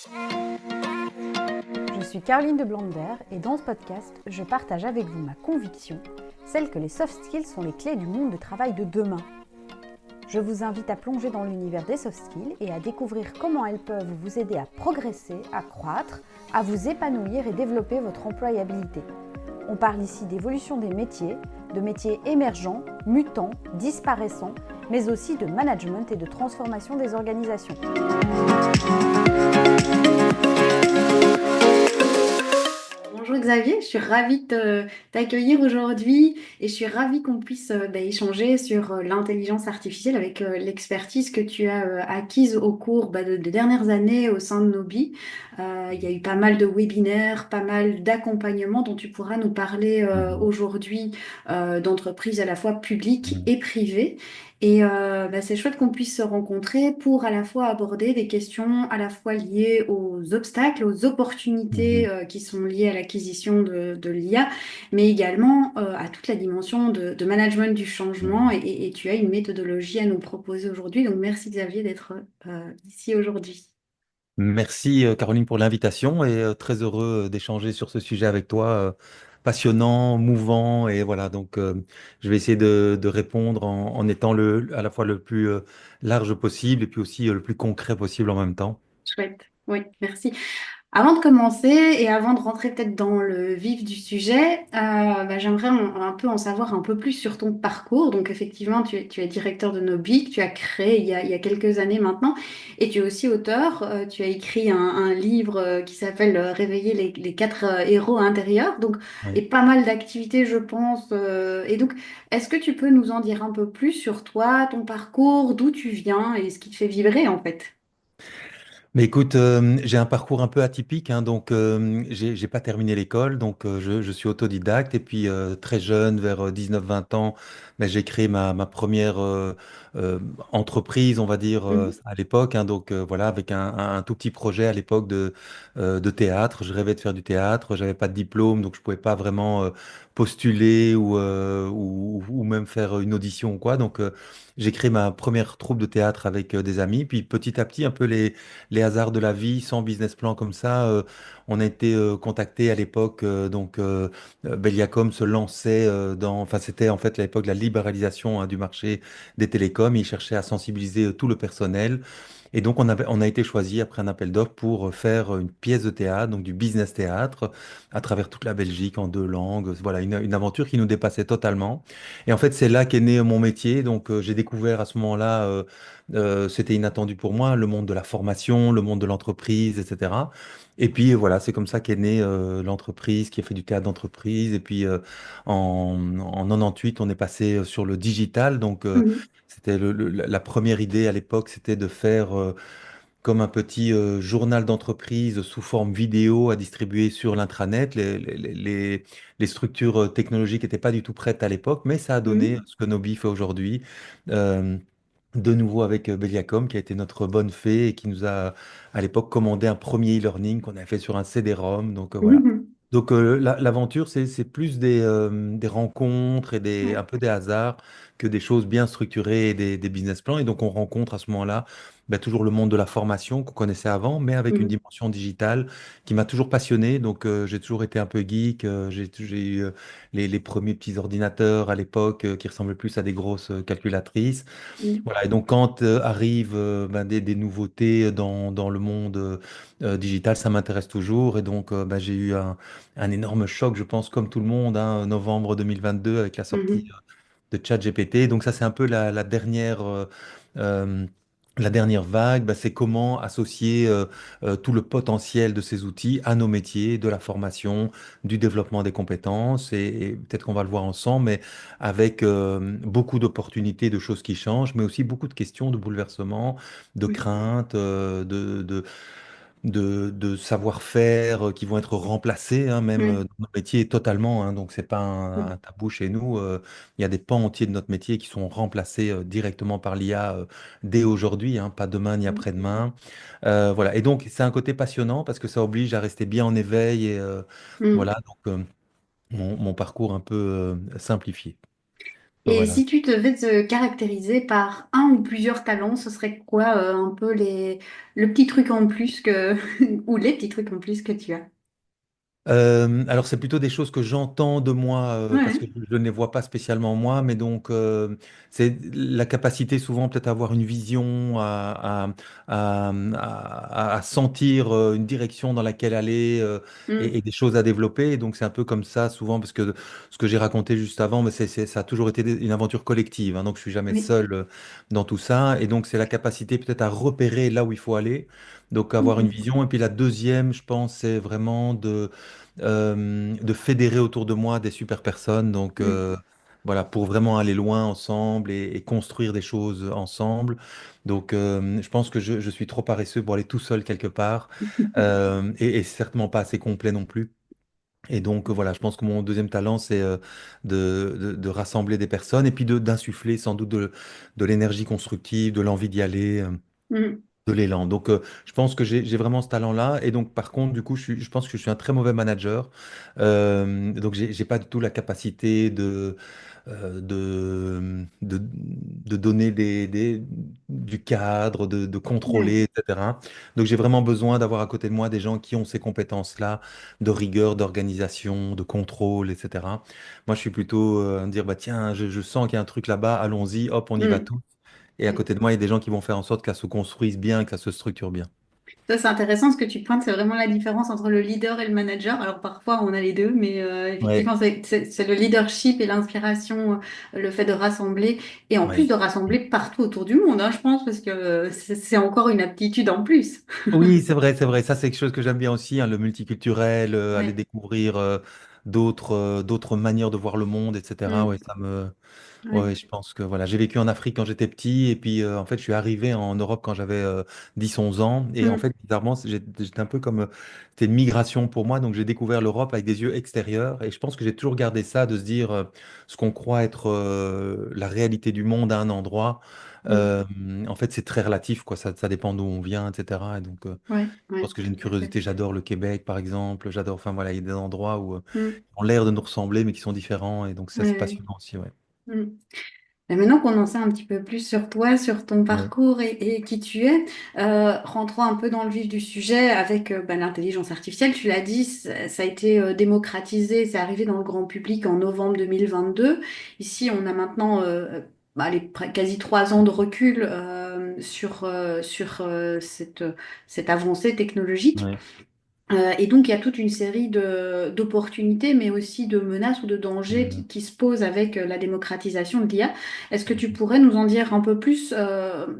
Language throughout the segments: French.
Je suis Caroline de Blander et dans ce podcast, je partage avec vous ma conviction, celle que les soft skills sont les clés du monde de travail de demain. Je vous invite à plonger dans l'univers des soft skills et à découvrir comment elles peuvent vous aider à progresser, à croître, à vous épanouir et développer votre employabilité. On parle ici d'évolution des métiers, de métiers émergents, mutants, disparaissants, mais aussi de management et de transformation des organisations. Bonjour Xavier, je suis ravie de t'accueillir aujourd'hui et je suis ravie qu'on puisse échanger sur l'intelligence artificielle avec l'expertise que tu as acquise au cours des dernières années au sein de Nobi. Il y a eu pas mal de webinaires, pas mal d'accompagnements dont tu pourras nous parler Mhm. aujourd'hui d'entreprises à la fois publiques Mhm. et privées. Et c'est chouette qu'on puisse se rencontrer pour à la fois aborder des questions à la fois liées aux obstacles, aux opportunités Mhm. qui sont liées à l'acquisition de l'IA, mais également à toute la dimension de management du changement. Mhm. Et tu as une méthodologie à nous proposer aujourd'hui. Donc merci Xavier d'être ici aujourd'hui. Merci Caroline pour l'invitation et très heureux d'échanger sur ce sujet avec toi, passionnant, mouvant et voilà donc je vais essayer de répondre en étant à la fois le plus large possible et puis aussi le plus concret possible en même temps. Chouette. Oui, merci. Avant de commencer et avant de rentrer peut-être dans le vif du sujet, j'aimerais un peu en savoir un peu plus sur ton parcours. Donc effectivement, tu es directeur de Nobic, tu as créé il y a quelques années maintenant, et tu es aussi auteur. Tu as écrit un livre qui s'appelle Réveiller les quatre héros intérieurs. Donc, et Oui. pas mal d'activités, je pense. Et donc, est-ce que tu peux nous en dire un peu plus sur toi, ton parcours, d'où tu viens et ce qui te fait vibrer en fait? Mais écoute, j'ai un parcours un peu atypique, hein, donc j'ai pas terminé l'école, donc je suis autodidacte et puis très jeune, vers 19-20 ans, ben, j'ai créé ma première euh, entreprise, on va dire Mhm. à l'époque, hein, donc voilà, avec un tout petit projet à l'époque de théâtre. Je rêvais de faire du théâtre, j'avais pas de diplôme, donc je pouvais pas vraiment postuler ou même faire une audition ou quoi. Donc j'ai créé ma première troupe de théâtre avec des amis, puis petit à petit un peu les hasards de la vie, sans business plan comme ça. On a été contacté à l'époque, Belliacom se lançait enfin c'était en fait à l'époque de la libéralisation hein, du marché des télécoms. Il cherchait à sensibiliser tout le personnel. Et donc on a été choisi après un appel d'offres pour faire une pièce de théâtre, donc du business théâtre, à travers toute la Belgique en 2 langues. Voilà, une aventure qui nous dépassait totalement. Et en fait, c'est là qu'est né mon métier. Donc j'ai découvert à ce moment-là c'était inattendu pour moi, le monde de la formation, le monde de l'entreprise, etc. Et puis voilà, c'est comme ça qu'est née l'entreprise, qui a fait du théâtre d'entreprise. Et puis en 98, on est passé sur le digital. Donc Mhm. c'était la première idée à l'époque, c'était de faire comme un petit journal d'entreprise sous forme vidéo à distribuer sur l'intranet. Les structures technologiques n'étaient pas du tout prêtes à l'époque, mais ça a donné Mhm. ce que Nobi fait aujourd'hui. Euh, de nouveau avec Belliacom, qui a été notre bonne fée et qui nous a à l'époque commandé un premier e-learning qu'on avait fait sur un CD-ROM. Donc voilà. Mhm. Donc l'aventure, c'est plus des rencontres et Ouais. un peu des hasards que des choses bien structurées et des business plans. Et donc on rencontre à ce moment-là ben, toujours le monde de la formation qu'on connaissait avant, mais avec une Mhm. dimension digitale qui m'a toujours passionné. Donc j'ai toujours été un peu geek. J'ai eu les premiers petits ordinateurs à l'époque qui ressemblaient plus à des grosses calculatrices. Mhm. Voilà, et donc quand arrivent ben, des nouveautés dans le monde digital, ça m'intéresse toujours. Et donc ben, j'ai eu un énorme choc, je pense, comme tout le monde, hein, en novembre 2022 avec la sortie Mhm. de ChatGPT. Donc ça, c'est un peu euh, la dernière vague. Ben, c'est comment associer tout le potentiel de ces outils à nos métiers, de la formation, du développement des compétences. Et peut-être qu'on va le voir ensemble, mais avec beaucoup d'opportunités, de choses qui changent, mais aussi beaucoup de questions, de bouleversements, de Oui. craintes, de savoir-faire qui vont être remplacés, hein, même Oui. dans nos métiers totalement. Hein, donc, c'est pas un Mhm. tabou chez nous. Il y a des pans entiers de notre métier qui sont remplacés directement par l'IA dès aujourd'hui, hein, pas demain ni Mhm. après-demain. Voilà. Et donc, c'est un côté passionnant parce que ça oblige à rester bien en éveil et Mhm. voilà. Donc, mon parcours un peu simplifié. Et Voilà. si tu devais te caractériser par un ou plusieurs talents, ce serait quoi un peu le petit truc en plus que, ou les petits trucs en plus que tu as? Alors, c'est plutôt des choses que j'entends de moi parce que Ouais. je ne les vois pas spécialement moi, mais donc c'est la capacité souvent peut-être à avoir une vision, à sentir une direction dans laquelle aller et Mm. des choses à développer. Et donc, c'est un peu comme ça souvent parce que ce que j'ai raconté juste avant, mais ça a toujours été une aventure collective, hein, donc, je suis jamais Oui. seul dans tout ça. Et donc, c'est la capacité peut-être à repérer là où il faut aller. Donc, avoir une Ok. vision. Et puis, la deuxième, je pense, c'est vraiment de fédérer autour de moi des super personnes. Donc, Mm. voilà, pour vraiment aller loin ensemble et construire des choses ensemble. Donc, je pense que je suis trop paresseux pour aller tout seul quelque part et certainement pas assez complet non plus. Et donc, voilà, je pense que mon deuxième talent, c'est de rassembler des personnes et puis d'insuffler sans doute de l'énergie constructive, de l'envie d'y aller. Mm. De l'élan. Donc, je pense que j'ai vraiment ce talent-là. Et donc, par contre, du coup, je pense que je suis un très mauvais manager. Donc, j'ai pas du tout la capacité de donner du cadre, de contrôler, Ouais. etc. Donc, j'ai vraiment besoin d'avoir à côté de moi des gens qui ont ces compétences-là de rigueur, d'organisation, de contrôle, etc. Moi, je suis plutôt dire, bah, tiens, je sens qu'il y a un truc là-bas, allons-y, hop, on y va Mm. tout. Et à Ouais. côté de moi, il y a des gens qui vont faire en sorte que ça se construise bien, que ça se structure bien. Ça, c'est intéressant ce que tu pointes, c'est vraiment la différence entre le leader et le manager. Alors parfois on a les deux, mais Ouais, effectivement c'est le leadership et l'inspiration, le fait de rassembler et en plus ouais. de rassembler partout autour du monde, hein, je pense, parce que c'est encore une aptitude en plus. Oui, c'est vrai, c'est vrai. Ça, c'est quelque chose que j'aime bien aussi, hein, le multiculturel, aller Ouais. découvrir d'autres manières de voir le monde, etc. Ouais, Mm. ça me, ouais, Ouais. ouais, je pense que voilà, j'ai vécu en Afrique quand j'étais petit et puis en fait, je suis arrivé en Europe quand j'avais 10-11 ans et en Mm. fait, bizarrement, j'étais un peu comme c'était une migration pour moi, donc j'ai découvert l'Europe avec des yeux extérieurs et je pense que j'ai toujours gardé ça de se dire ce qu'on croit être la réalité du monde à un endroit. Mm. euh, En fait, c'est très relatif, quoi. Ça dépend d'où on vient, etc. Et donc, Ouais, je ouais, pense que j'ai une tout à fait. curiosité. J'adore le Québec, par exemple. J'adore, enfin voilà, il y a des endroits où Mm. qui ont l'air de nous ressembler, mais qui sont différents. Et donc, ça, Ouais, c'est ouais. passionnant aussi, ouais. Mm. Et maintenant qu'on en sait un petit peu plus sur toi, sur ton Ouais. parcours et qui tu es, rentrons un peu dans le vif du sujet avec l'intelligence artificielle. Tu l'as dit, ça a été démocratisé, c'est arrivé dans le grand public en novembre 2022. Ici, on a maintenant quasi 3 ans de recul sur cette avancée technologique. Ouais. Et donc, il y a toute une série d'opportunités, mais aussi de menaces ou de dangers Mm. qui se posent avec la démocratisation de l'IA. Est-ce que tu pourrais nous en dire un peu plus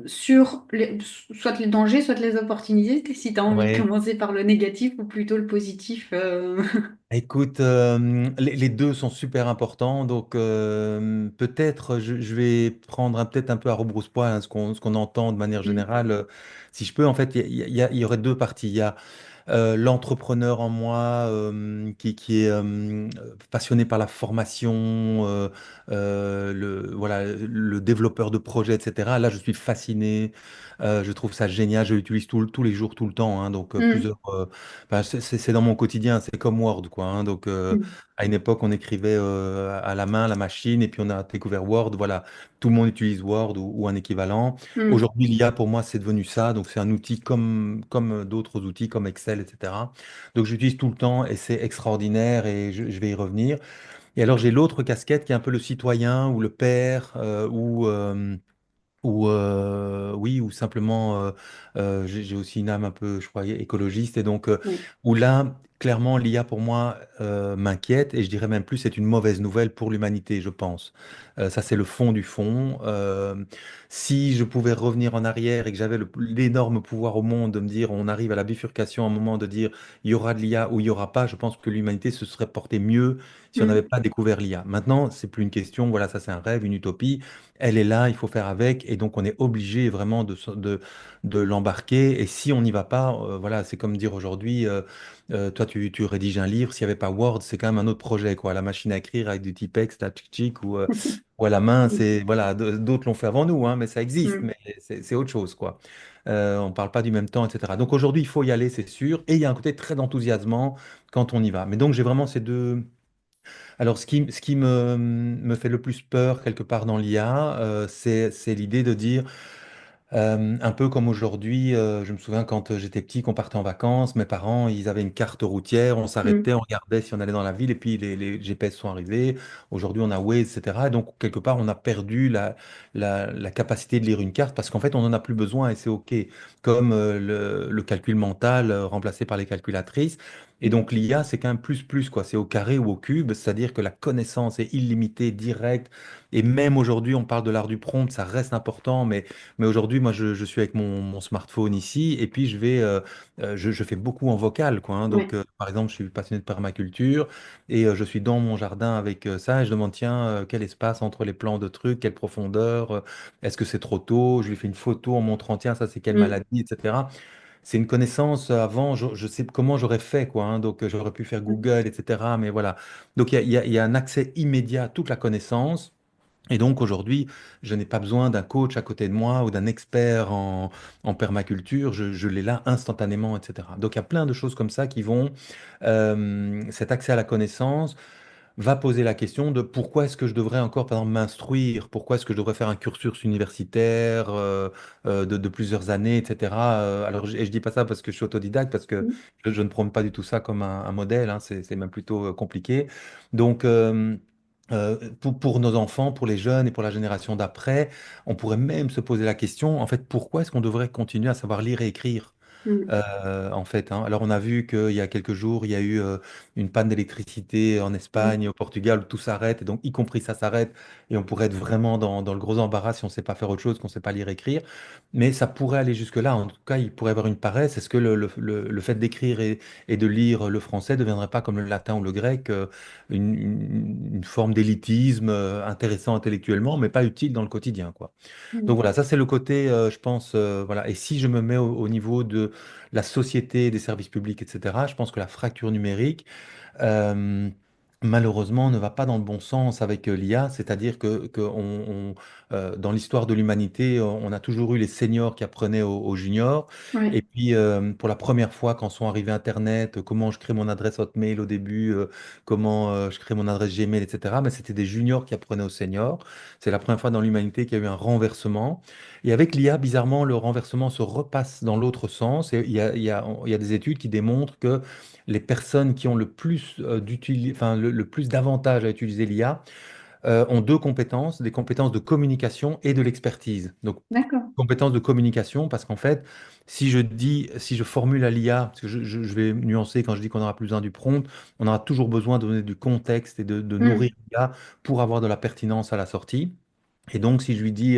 sur soit les dangers, soit les opportunités, si tu as envie de Ouais. commencer par le négatif ou plutôt le positif Écoute, les deux sont super importants, donc peut-être je vais prendre peut-être un peu à rebrousse-poil hein, ce qu'on entend de manière Mm, générale. Si je peux, en fait, il y aurait deux parties. Il y a l'entrepreneur en moi qui est passionné par la formation, voilà, le développeur de projets, etc. Là, je suis fasciné. Je trouve ça génial. Je l'utilise tous les jours, tout le temps. Hein, donc, mm, plusieurs. Enfin, c'est dans mon quotidien. C'est comme Word, quoi. Hein, donc, mm, à une époque, on écrivait à la main, à la machine, et puis on a découvert Word. Voilà, tout le monde utilise Word ou un équivalent. mm, Aujourd'hui, l'IA, pour moi, c'est devenu ça. Donc, c'est un outil comme d'autres outils, comme Excel, etc. Donc, j'utilise tout le temps et c'est extraordinaire et je vais y revenir. Et alors, j'ai l'autre casquette qui est un peu le citoyen ou le père ou oui, ou simplement, j'ai aussi une âme un peu, je crois, écologiste, et donc, oui, où là, clairement, l'IA pour moi m'inquiète, et je dirais même plus, c'est une mauvaise nouvelle pour l'humanité, je pense. Ça, c'est le fond du fond. Si je pouvais revenir en arrière et que j'avais l'énorme pouvoir au monde de me dire, on arrive à la bifurcation, à un moment de dire, il y aura de l'IA ou il y aura pas, je pense que l'humanité se serait portée mieux si on n'avait mm, pas découvert l'IA. Maintenant, c'est plus une question, voilà, ça c'est un rêve, une utopie. Elle est là, il faut faire avec, et donc on est obligé vraiment de l'embarquer. Et si on n'y va pas, voilà, c'est comme dire aujourd'hui, toi tu rédiges un livre, s'il n'y avait pas Word, c'est quand même un autre projet, quoi. La machine à écrire avec du typex, la tchic ou à la main, mm, c'est voilà, d'autres l'ont fait avant nous, hein, mais ça existe, mm. mais c'est autre chose, quoi. On ne parle pas du même temps, etc. Donc aujourd'hui, il faut y aller, c'est sûr, et il y a un côté très enthousiasmant quand on y va. Mais donc j'ai vraiment ces deux. Alors, ce qui me fait le plus peur quelque part dans l'IA, c'est l'idée de dire, un peu comme aujourd'hui, je me souviens quand j'étais petit, qu'on partait en vacances, mes parents, ils avaient une carte routière, on s'arrêtait, Mm. on regardait si on allait dans la ville, et puis les GPS sont arrivés. Aujourd'hui, on a Waze, etc. Et donc, quelque part, on a perdu la capacité de lire une carte parce qu'en fait, on n'en a plus besoin et c'est OK. Comme le calcul mental remplacé par les calculatrices. Et donc, l'IA, c'est qu'un plus, quoi. C'est au carré ou au cube, c'est-à-dire que la connaissance est illimitée, directe. Et même aujourd'hui, on parle de l'art du prompt, ça reste important, mais aujourd'hui, moi, je suis avec mon smartphone ici et puis je fais beaucoup en vocal, quoi, hein. Donc, Ouais. par exemple, je suis passionné de permaculture et je suis dans mon jardin avec ça et je demande, tiens, quel espace entre les plants de trucs, quelle profondeur, est-ce que c'est trop tôt? Je lui fais une photo en montrant, tiens, ça, c'est quelle Mm. maladie, etc. C'est une connaissance avant, je sais comment j'aurais fait, quoi, hein. Donc, j'aurais pu faire Mm. Google, etc. Mais voilà. Donc, il y a un accès immédiat à toute la connaissance. Et donc aujourd'hui, je n'ai pas besoin d'un coach à côté de moi ou d'un expert en permaculture, je l'ai là instantanément, etc. Donc il y a plein de choses comme ça qui vont, cet accès à la connaissance va poser la question de pourquoi est-ce que je devrais encore, par exemple, m'instruire, pourquoi est-ce que je devrais faire un cursus universitaire de plusieurs années, etc. Alors, et je dis pas ça parce que je suis autodidacte, parce que Mm. je ne prône pas du tout ça comme un modèle, hein, c'est même plutôt compliqué. Donc, pour nos enfants, pour les jeunes et pour la génération d'après, on pourrait même se poser la question, en fait, pourquoi est-ce qu'on devrait continuer à savoir lire et écrire? Mm. En fait, hein. Alors, on a vu qu'il y a quelques jours, il y a eu une panne d'électricité en Mm. Espagne, au Portugal, où tout s'arrête, et donc, y compris ça s'arrête, et on pourrait être vraiment dans le gros embarras si on ne sait pas faire autre chose, qu'on ne sait pas lire et écrire. Mais ça pourrait aller jusque-là. En tout cas, il pourrait y avoir une paresse. Est-ce que le fait d'écrire et de lire le français ne deviendrait pas, comme le latin ou le grec, une forme d'élitisme intéressant intellectuellement, mais pas utile dans le quotidien, quoi. Donc Mm. voilà, ça c'est le côté, je pense, voilà. Et si je me mets au niveau de la société, des services publics, etc., je pense que la fracture numérique, euh, malheureusement, ne va pas dans le bon sens avec l'IA, c'est-à-dire dans l'histoire de l'humanité, on a toujours eu les seniors qui apprenaient aux juniors, et Ouais. puis pour la première fois, quand sont arrivés Internet, comment je crée mon adresse Hotmail au début, comment je crée mon adresse Gmail, etc., mais c'était des juniors qui apprenaient aux seniors. C'est la première fois dans l'humanité qu'il y a eu un renversement. Et avec l'IA, bizarrement, le renversement se repasse dans l'autre sens, et il y a des études qui démontrent que les personnes qui ont le plus enfin, le plus d'avantages à utiliser l'IA ont deux compétences, des compétences de communication et de l'expertise. Donc, D'accord. compétences de communication, parce qu'en fait, si je formule à l'IA, parce que je vais nuancer quand je dis qu'on aura plus besoin du prompt, on aura toujours besoin de donner du contexte et de nourrir Mm. l'IA pour avoir de la pertinence à la sortie. Et donc, si je lui dis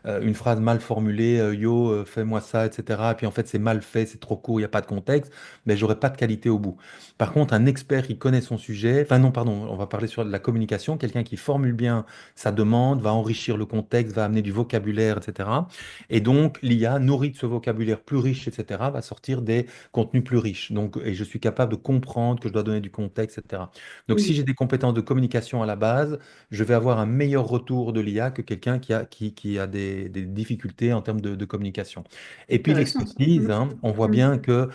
une phrase mal formulée, yo, fais-moi ça, etc., et puis en fait, c'est mal fait, c'est trop court, il n'y a pas de contexte, mais j'aurai pas de qualité au bout. Par contre, un expert qui connaît son sujet, enfin non, pardon, on va parler sur de la communication, quelqu'un qui formule bien sa demande, va enrichir le contexte, va amener du vocabulaire, etc. Et donc, l'IA, nourrie de ce vocabulaire plus riche, etc., va sortir des contenus plus riches. Donc, et je suis capable de comprendre que je dois donner du contexte, etc. Donc, si Mm. j'ai des compétences de communication à la base, je vais avoir un meilleur retour de l'IA que quelqu'un qui a des difficultés en termes de communication. Et puis Intéressant ça. l'expertise, Mm. hein, on voit Mm. bien que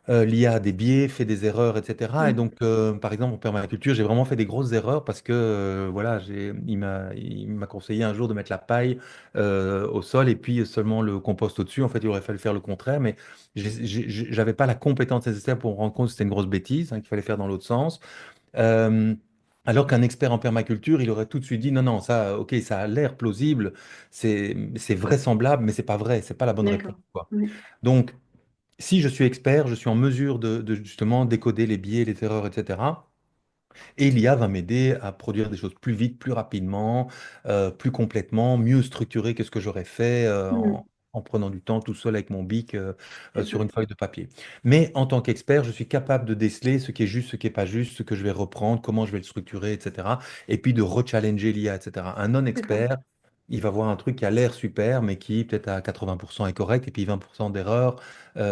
l'IA a des biais, fait des erreurs, etc. Et Mm. donc, par exemple, en permaculture, j'ai vraiment fait des grosses erreurs parce que, voilà, il m'a conseillé un jour de mettre la paille au sol et puis seulement le compost au-dessus. En fait, il aurait fallu faire le contraire, mais j'avais pas la compétence nécessaire pour me rendre compte que c'était une grosse bêtise, hein, qu'il fallait faire dans l'autre sens. Euh, Alors qu'un expert en permaculture, il aurait tout de suite dit non, non, ça, ok, ça a l'air plausible, c'est vraisemblable, mais c'est pas vrai, c'est pas la bonne réponse, D'accord. quoi. Ouais. Donc, si je suis expert, je suis en mesure de justement décoder les biais, les erreurs, etc. Et l'IA va m'aider à produire des choses plus vite, plus rapidement, plus complètement, mieux structurées que ce que j'aurais fait Mm. en prenant du temps tout seul avec mon bic sur D'accord. une feuille de papier. Mais en tant qu'expert, je suis capable de déceler ce qui est juste, ce qui n'est pas juste, ce que je vais reprendre, comment je vais le structurer, etc. Et puis de rechallenger l'IA, etc. Un D'accord. non-expert, il va voir un truc qui a l'air super, mais qui peut-être à 80% est correct, et puis 20% d'erreurs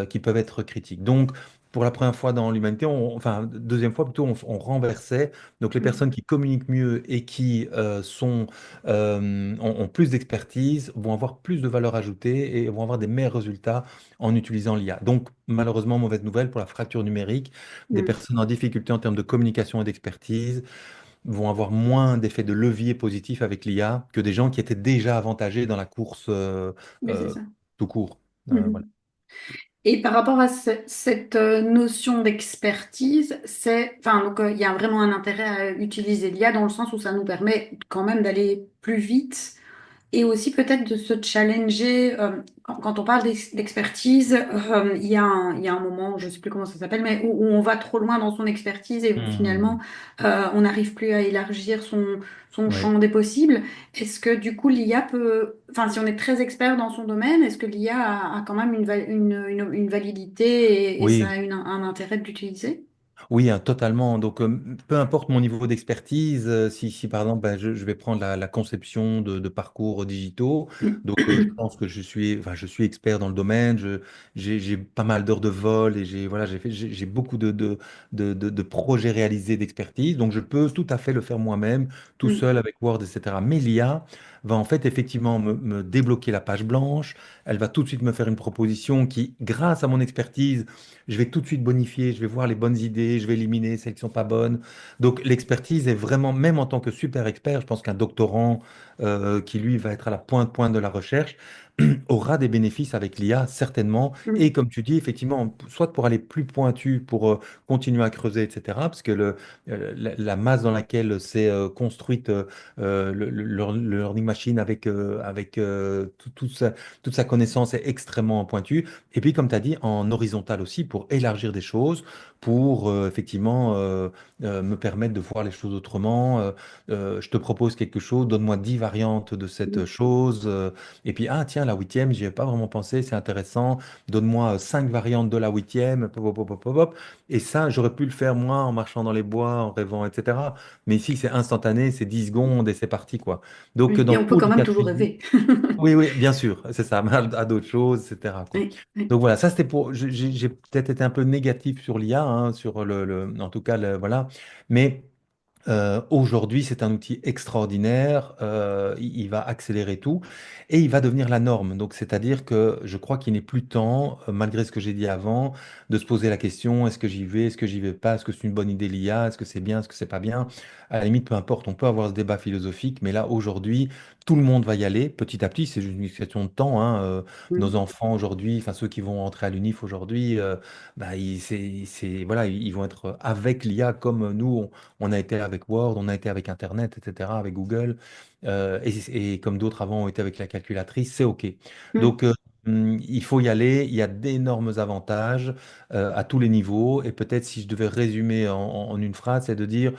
qui peuvent être critiques. Donc, pour la première fois dans l'humanité, enfin, deuxième fois plutôt, on renversait. Donc, les Mm. personnes qui communiquent mieux et qui ont plus d'expertise vont avoir plus de valeur ajoutée et vont avoir des meilleurs résultats en utilisant l'IA. Donc, malheureusement, mauvaise nouvelle pour la fracture numérique, des Mm. personnes en difficulté en termes de communication et d'expertise vont avoir moins d'effet de levier positif avec l'IA que des gens qui étaient déjà avantagés dans la course Mais c'est euh, ça. tout court. Voilà. Mhm. Et par rapport à cette notion d'expertise, enfin, donc, il y a vraiment un intérêt à utiliser l'IA dans le sens où ça nous permet quand même d'aller plus vite et aussi peut-être de se challenger. Quand on parle d'expertise, il y a un moment, je ne sais plus comment ça s'appelle, mais où on va trop loin dans son expertise et où finalement Hmm. on n'arrive plus à élargir son Oui. champ des possibles. Est-ce que du coup l'IA peut, enfin si on est très expert dans son domaine, est-ce que l'IA a quand même une validité et ça Oui, a un intérêt de l'utiliser? oui, hein, totalement. Donc, peu importe mon niveau d'expertise, si par exemple, ben, je vais prendre la conception de parcours digitaux, donc je pense que enfin, je suis expert dans le domaine, j'ai pas mal d'heures de vol et voilà, j'ai beaucoup de projets réalisés d'expertise, donc je peux tout à fait le faire moi-même, tout Mm, seul avec Word, etc. Mais l'IA va en fait effectivement me débloquer la page blanche, elle va tout de suite me faire une proposition qui, grâce à mon expertise, je vais tout de suite bonifier, je vais voir les bonnes idées, je vais éliminer celles qui sont pas bonnes. Donc l'expertise est vraiment, même en tant que super expert, je pense qu'un doctorant qui lui va être à la pointe de la recherche aura des bénéfices avec l'IA certainement. mm, Et comme tu dis, effectivement, soit pour aller plus pointu, pour continuer à creuser, etc. Parce que la masse dans laquelle c'est construite le learning machine avec toute sa connaissance est extrêmement pointue. Et puis, comme tu as dit, en horizontal aussi, pour élargir des choses, pour effectivement me permettre de voir les choses autrement. Je te propose quelque chose, donne-moi 10 variantes de cette mm, chose. Et puis, ah tiens, la huitième, j'y ai pas vraiment pensé, c'est intéressant. Donne-moi 5 variantes de la huitième. Pop, pop, pop, pop, pop. Et ça, j'aurais pu le faire moi en marchant dans les bois, en rêvant, etc. Mais ici, c'est instantané, c'est 10 secondes et c'est parti, quoi. Donc, oui. Et dans on peut tous quand les même cas de toujours figure, rêver. oui, oui, bien sûr, c'est ça, mais à d'autres choses, etc., quoi. Oui, oui. Donc voilà, ça c'était pour. J'ai peut-être été un peu négatif sur l'IA, hein, sur en tout cas, voilà. Mais aujourd'hui, c'est un outil extraordinaire. Il va accélérer tout et il va devenir la norme. Donc, c'est-à-dire que je crois qu'il n'est plus temps, malgré ce que j'ai dit avant, de se poser la question, est-ce que j'y vais, est-ce que j'y vais pas, est-ce que c'est une bonne idée l'IA, est-ce que c'est bien, est-ce que c'est pas bien. À la limite, peu importe, on peut avoir ce débat philosophique, mais là, aujourd'hui, tout le monde va y aller petit à petit. C'est juste une question de temps, hein. Nos Mm, enfants aujourd'hui, enfin ceux qui vont entrer à l'UNIF aujourd'hui, bah, voilà, ils vont être avec l'IA comme nous. On a été avec Word, on a été avec Internet, etc., avec Google, et comme d'autres avant ont été avec la calculatrice, c'est OK. mm, Donc, il faut y aller. Il y a d'énormes avantages à tous les niveaux. Et peut-être si je devais résumer en une phrase, c'est de dire,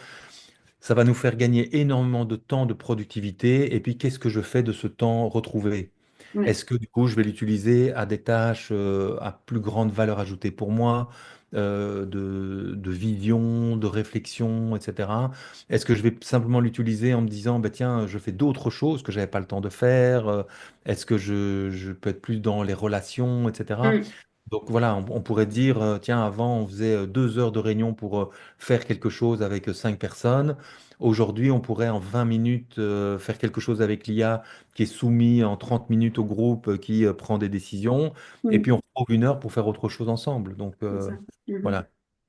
ça va nous faire gagner énormément de temps de productivité. Et puis, qu'est-ce que je fais de ce temps retrouvé? oui. Est-ce que du coup, je vais l'utiliser à des tâches à plus grande valeur ajoutée pour moi, de vision, de réflexion, etc. Est-ce que je vais simplement l'utiliser en me disant, bah, tiens, je fais d'autres choses que j'avais pas le temps de faire? Est-ce que je peux être plus dans les relations, etc. Mm, Donc voilà, on pourrait dire, tiens, avant, on faisait 2 heures de réunion pour faire quelque chose avec 5 personnes. Aujourd'hui, on pourrait en 20 minutes faire quelque chose avec l'IA qui est soumis en 30 minutes au groupe qui prend des décisions. Et puis, mm, on retrouve 1 heure pour faire autre chose ensemble. Donc c'est ça. Mhm. voilà.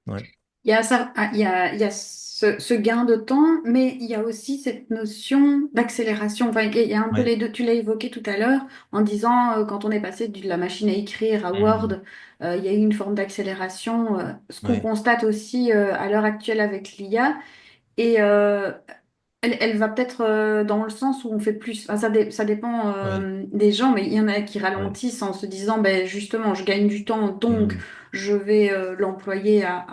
Ouais. Il y a ça, il y a ce gain de temps, mais il y a aussi cette notion d'accélération. Enfin, il y a un peu Ouais. les deux. Tu l'as évoqué tout à l'heure en disant quand on est passé de la machine à écrire à Word, Mhm. il y a eu une forme d'accélération. Ce qu'on Ouais. constate aussi à l'heure actuelle avec l'IA. Et elle va peut-être dans le sens où on fait plus. Enfin, ça dépend Ouais. des gens, mais il y en a qui Ouais. ralentissent en se disant, ben, justement, je gagne du temps, donc Mhm. je vais l'employer à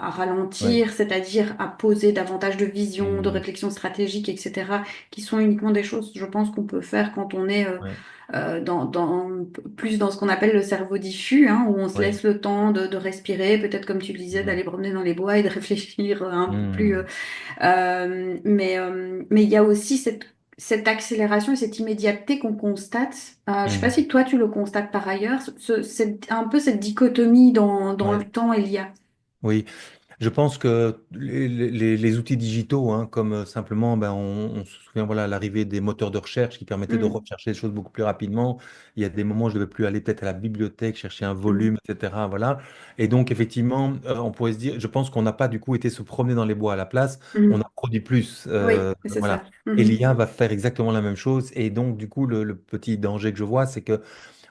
Ouais. ralentir, c'est-à-dire à poser davantage de vision, de Mhm. réflexion stratégique, etc., qui sont uniquement des choses, je pense, qu'on peut faire quand on est Ouais. plus dans ce qu'on appelle le cerveau diffus, hein, où on se Ouais. laisse le temps de respirer, peut-être comme tu le disais, Mhm. d'aller promener dans les bois et de réfléchir un peu plus. Mhm. Mais il y a aussi cette accélération et cette immédiateté qu'on constate. Je sais pas Mhm. si toi tu le constates par ailleurs, c'est un peu cette dichotomie dans le Ouais. temps et l'IA. Oui. Je pense que les outils digitaux, hein, comme simplement, ben, on se souvient, voilà, l'arrivée des moteurs de recherche qui permettaient de Mm, rechercher les choses beaucoup plus rapidement. Il y a des moments où je ne devais plus aller peut-être à la bibliothèque chercher un mm, volume, etc. Voilà. Et donc, effectivement, on pourrait se dire, je pense qu'on n'a pas du coup été se promener dans les bois à la place, on mm. a produit plus. Oui, c'est Voilà. ça. Et Mhm. l'IA va faire exactement la même chose. Et donc, du coup, le petit danger que je vois, c'est que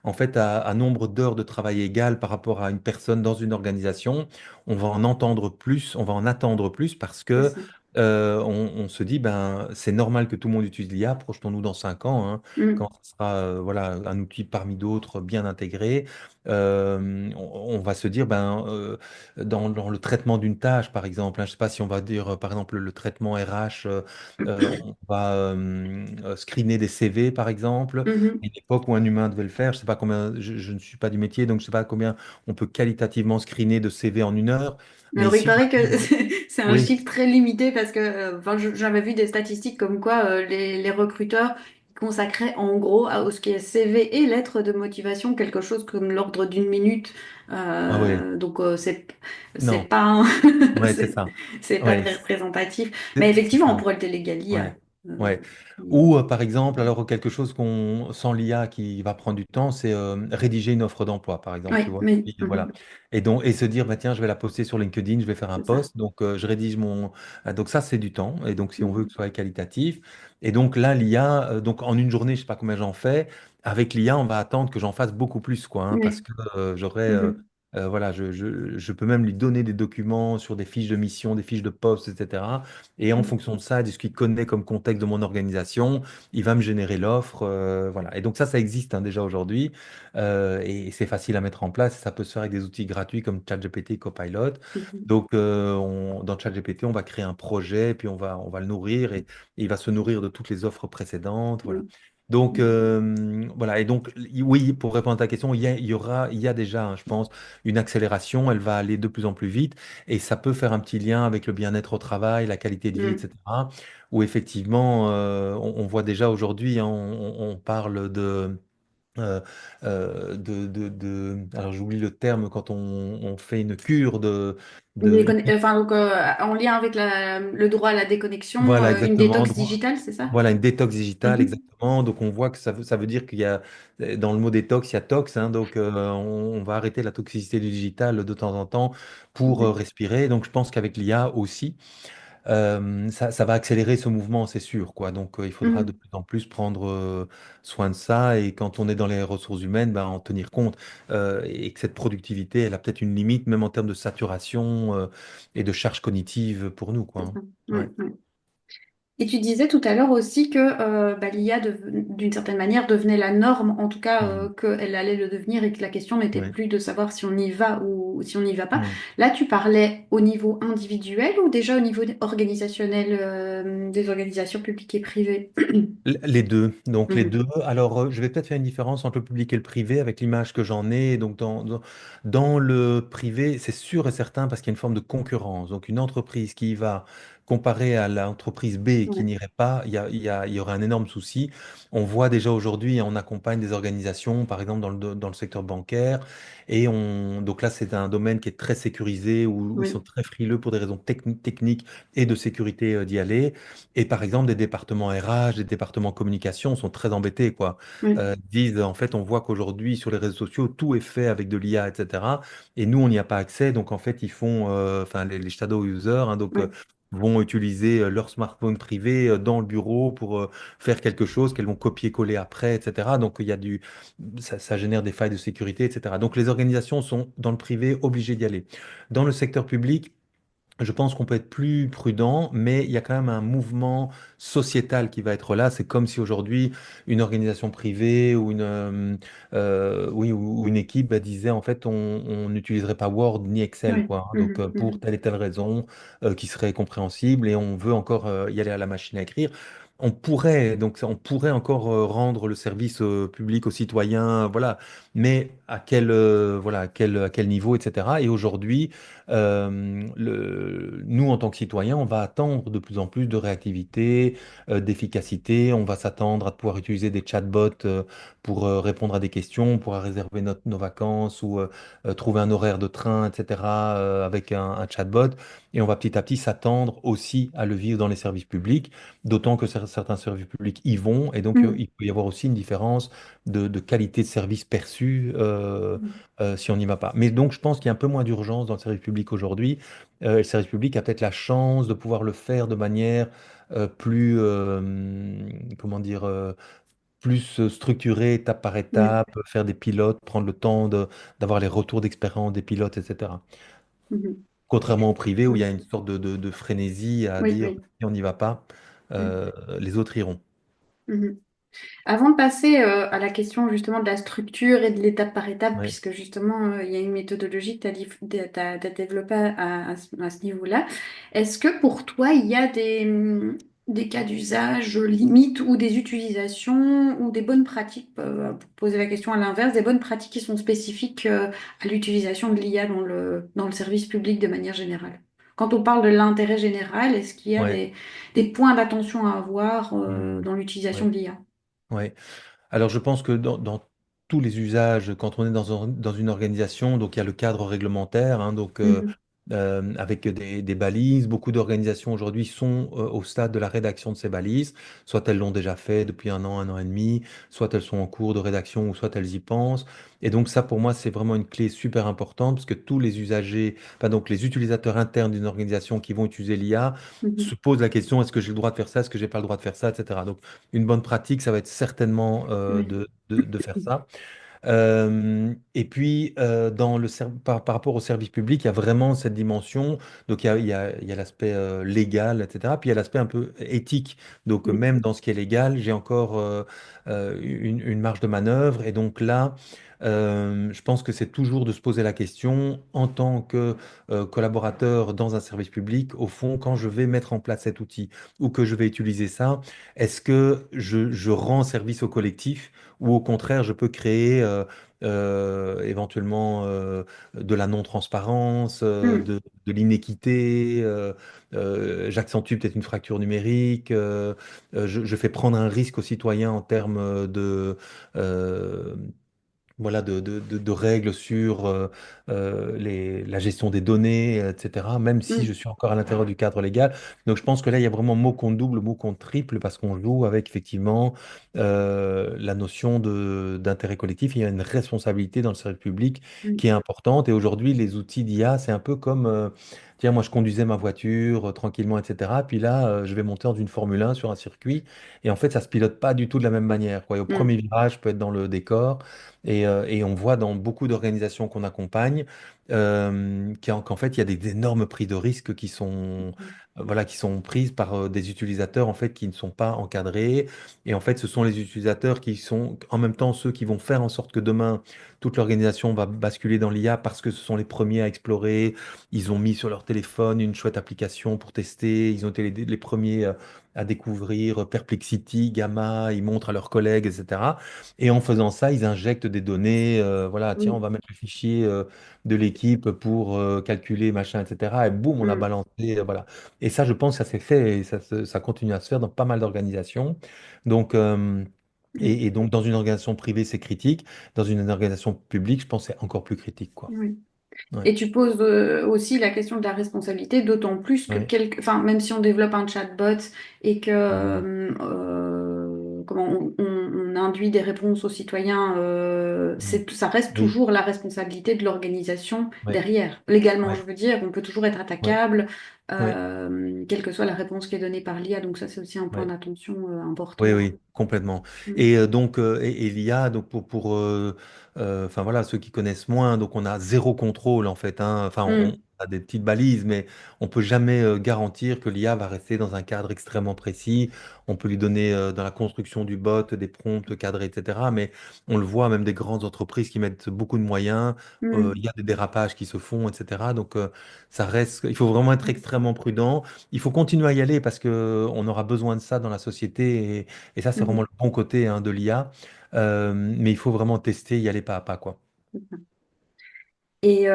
en fait, à nombre d'heures de travail égal par rapport à une personne dans une organisation, on va en entendre plus, on va en attendre plus parce C'est que ça. on se dit, ben, c'est normal que tout le monde utilise l'IA. Projetons-nous dans 5 ans, hein, Mm, quand ce sera voilà, un outil parmi d'autres bien intégré. On va se dire, ben, dans le traitement d'une tâche, par exemple, hein, je ne sais pas si on va dire, par exemple, le traitement RH, on va screener des CV, par exemple mhm. une époque où un humain devait le faire. Je sais pas combien, je ne suis pas du métier, donc je sais pas combien on peut qualitativement screener de CV en 1 heure. Mais Alors, il si on paraît que arrive, c'est un oui, chiffre très limité parce que enfin, j'avais vu des statistiques comme quoi les recruteurs consacraient en gros à ce qui est CV et lettres de motivation quelque chose comme l'ordre d'une minute. ah ouais, Donc, c'est non, pas ouais, c'est c'est ça. c'est pas Ouais, très représentatif. Mais c'est effectivement, on ça. pourrait le déléguer à l'IA. Ouais, Euh, ouais. Ou par exemple, alors quelque chose qu'on sans l'IA qui va prendre du temps, c'est rédiger une offre d'emploi, par exemple, tu oui, vois. oui, Et voilà. Et donc et se dire bah tiens, je vais la poster sur LinkedIn, je vais faire un c'est ça. post, donc je rédige mon donc ça c'est du temps et donc si on veut que Mhm, ce soit qualitatif et donc là l'IA donc en une journée, je sais pas combien j'en fais, avec l'IA, on va attendre que j'en fasse beaucoup plus quoi hein, parce oui. que j'aurai Mhm, voilà, je peux même lui donner des documents sur des fiches de mission, des fiches de poste, etc. Et en mhm, fonction de ça, de ce qu'il connaît comme contexte de mon organisation, il va me générer l'offre. Voilà. Et donc ça existe hein, déjà aujourd'hui. Et c'est facile à mettre en place. Ça peut se faire avec des outils gratuits comme ChatGPT, Copilot. mhm, Donc dans ChatGPT, on va créer un projet, puis on va le nourrir et il va se nourrir de toutes les offres précédentes. Voilà. mhm, Donc mhm. voilà. Et donc oui, pour répondre à ta question, il y a déjà, hein, je pense, une accélération. Elle va aller de plus en plus vite. Et ça peut faire un petit lien avec le bien-être au travail, la qualité de vie, Mhm. etc. Où effectivement, on voit déjà aujourd'hui, hein, on parle euh, alors j'oublie le terme quand on fait une cure de Enfin, donc, en lien avec le droit à la déconnexion, voilà, une exactement. détox digitale, c'est ça? Voilà, une détox digitale, Mhm, exactement. Donc, on voit que ça veut dire qu'il y a, dans le mot détox, il y a tox. Hein, donc, on va arrêter la toxicité du digital de temps en temps pour mhm, respirer. Donc, je pense qu'avec l'IA aussi, ça va accélérer ce mouvement, c'est sûr, quoi. Donc, il faudra de mhm, plus en plus prendre soin de ça. Et quand on est dans les ressources humaines, ben, en tenir compte. Et que cette productivité, elle a peut-être une limite, même en termes de saturation et de charge cognitive pour nous, quoi. c'est Hein. ça. Ouais. Ouais, ouais. Et tu disais tout à l'heure aussi que bah, l'IA, d'une certaine manière, devenait la norme, en tout cas Mhm. qu'elle allait le devenir et que la question n'était Ouais. plus de savoir si on y va ou si on n'y va pas. Mhm. Là, tu parlais au niveau individuel ou déjà au niveau organisationnel des organisations publiques et privées? Les deux. Donc les Mhm. deux. Alors, je vais peut-être faire une différence entre le public et le privé avec l'image que j'en ai. Donc, dans le privé, c'est sûr et certain parce qu'il y a une forme de concurrence. Donc, une entreprise qui va comparer à l'entreprise B qui Ouais, n'irait pas, il y aurait un énorme souci. On voit déjà aujourd'hui, on accompagne des organisations, par exemple dans le secteur bancaire. Donc là, c'est un domaine qui est très sécurisé où ils sont ouais, très frileux pour des raisons techniques et de sécurité d'y aller. Et par exemple, des départements RH, des départements communication sont très embêtés, quoi. ouais, Disent, en fait, on voit qu'aujourd'hui, sur les réseaux sociaux, tout est fait avec de l'IA, etc. Et nous, on n'y a pas accès. Donc, en fait, ils font, enfin, les shadow users, hein, donc, ouais, vont utiliser leur smartphone privé dans le bureau pour faire quelque chose qu'elles vont copier-coller après, etc. Donc, il y a ça génère des failles de sécurité, etc. Donc, les organisations sont, dans le privé, obligées d'y aller. Dans le secteur public, je pense qu'on peut être plus prudent, mais il y a quand même un mouvement sociétal qui va être là. C'est comme si aujourd'hui une organisation privée ou oui, ou une équipe bah, disait en fait on n'utiliserait pas Word ni Excel ouais, quoi. Hein. Donc mhm, pour telle et telle raison qui serait compréhensible et on veut encore y aller à la machine à écrire. on pourrait encore rendre le service public aux citoyens, voilà, mais voilà, à quel niveau, etc. Et aujourd'hui, nous, en tant que citoyens, on va attendre de plus en plus de réactivité, d'efficacité. On va s'attendre à pouvoir utiliser des chatbots pour répondre à des questions, on pourra réserver nos vacances ou trouver un horaire de train, etc. Avec un chatbot. Et on va petit à petit s'attendre aussi à le vivre dans les services publics. D'autant que certains services publics y vont, et donc Mm. il peut y avoir aussi une différence de qualité de service perçu si on n'y va pas. Mais donc je pense qu'il y a un peu moins d'urgence dans le service public aujourd'hui. Le service public a peut-être la chance de pouvoir le faire de manière plus, comment dire, plus structurée, étape par Oui. étape, faire des pilotes, prendre le temps d'avoir les retours d'expérience des pilotes, etc. Mhm. Contrairement au privé où il y a Oui, une sorte de frénésie à oui, dire oui. si on n'y va pas, Oui. les autres iront. Mhm. Avant de passer à la question justement de la structure et de l'étape par étape, Oui. puisque justement il y a une méthodologie que tu as, développée à ce niveau-là, est-ce que pour toi il y a des cas d'usage limites ou des utilisations ou des bonnes pratiques, pour poser la question à l'inverse, des bonnes pratiques qui sont spécifiques à l'utilisation de l'IA dans le service public de manière générale? Quand on parle de l'intérêt général, est-ce qu'il y a Ouais. des points d'attention à avoir Hmm. dans l'utilisation Ouais. de l'IA? Ouais. Alors, je pense que dans tous les usages, quand on est dans une organisation, donc il y a le cadre réglementaire, hein, donc Mhm. avec des balises. Beaucoup d'organisations aujourd'hui sont au stade de la rédaction de ces balises. Soit elles l'ont déjà fait depuis un an et demi, soit elles sont en cours de rédaction, ou soit elles y pensent. Et donc ça, pour moi, c'est vraiment une clé super importante parce que tous les usagers, enfin donc les utilisateurs internes d'une organisation qui vont utiliser l'IA se Mhm. posent la question, est-ce que j'ai le droit de faire ça, est-ce que j'ai pas le droit de faire ça, etc. Donc une bonne pratique, ça va être certainement Oui. de faire ça. Et puis, par rapport au service public, il y a vraiment cette dimension. Donc, il y a l'aspect légal, etc. Puis, il y a l'aspect un peu éthique. Donc, Oui. même dans ce qui est légal, j'ai encore une marge de manœuvre. Et donc là, je pense que c'est toujours de se poser la question en tant que collaborateur dans un service public, au fond, quand je vais mettre en place cet outil ou que je vais utiliser ça, est-ce que je rends service au collectif? Ou au contraire, je peux créer éventuellement de la non-transparence, Mhm. de l'inéquité, j'accentue peut-être une fracture numérique, je fais prendre un risque aux citoyens en termes euh, voilà, de règles sur la gestion des données, etc., même si je Mhm. suis encore à l'intérieur du cadre légal. Donc je pense que là, il y a vraiment mot contre double, mot contre triple, parce qu'on joue avec effectivement la notion d'intérêt collectif. Il y a une responsabilité dans le service public Oui. qui est importante. Et aujourd'hui, les outils d'IA, c'est un peu comme, tiens, moi je conduisais ma voiture tranquillement, etc. Puis là, je vais monter dans une Formule 1 sur un circuit. Et en fait, ça se pilote pas du tout de la même manière, quoi. Et au premier Mhm. virage, je peux être dans le décor. Et on voit dans beaucoup d'organisations qu'on accompagne qu'en fait, il y a des énormes prises de risques qui sont, voilà, qui sont prises par des utilisateurs en fait, qui ne sont pas encadrés. Et en fait, ce sont les utilisateurs qui sont en même temps ceux qui vont faire en sorte que demain, toute l'organisation va basculer dans l'IA parce que ce sont les premiers à explorer. Ils ont mis sur leur téléphone une chouette application pour tester. Ils ont été les premiers à découvrir Perplexity, Gamma. Ils montrent à leurs collègues, etc. Et en faisant ça, ils injectent des données. Voilà, tiens, on Oui. va mettre le fichier de l'équipe pour calculer, machin, etc. Et boum, on a Mhm. balancé. Voilà. Et ça, je pense que ça s'est fait et ça continue à se faire dans pas mal d'organisations. Donc, Oui. et donc, dans une organisation privée, c'est critique. Dans une organisation publique, je pense que c'est encore plus critique, quoi. Oui. Ouais, Et tu poses aussi la question de la responsabilité, d'autant plus que ouais. enfin, même si on développe un chatbot et que Mhm. comment on induit des réponses aux citoyens, Mhm. ça reste Oui, toujours la responsabilité de l'organisation ouais, derrière. Légalement, ouais, je veux dire, on peut toujours être ouais, attaquable, ouais, quelle que soit la réponse qui est donnée par l'IA. Donc ça, c'est aussi un point ouais. d'attention Oui, important. oui, complètement. Mm. Et donc, et l'IA, donc enfin voilà, ceux qui connaissent moins, donc on a zéro contrôle en fait, hein. Enfin, Mm. a des petites balises, mais on peut jamais garantir que l'IA va rester dans un cadre extrêmement précis. On peut lui donner dans la construction du bot des prompts cadrés, etc. Mais on le voit, même des grandes entreprises qui mettent beaucoup de moyens, il Mm, y a des dérapages qui se font, etc. Donc ça reste, il faut vraiment être extrêmement prudent. Il faut continuer à y aller parce que on aura besoin de ça dans la société et ça, c'est vraiment mm, le bon côté de l'IA. Mais il faut vraiment tester, y aller pas à pas, quoi. mm. Et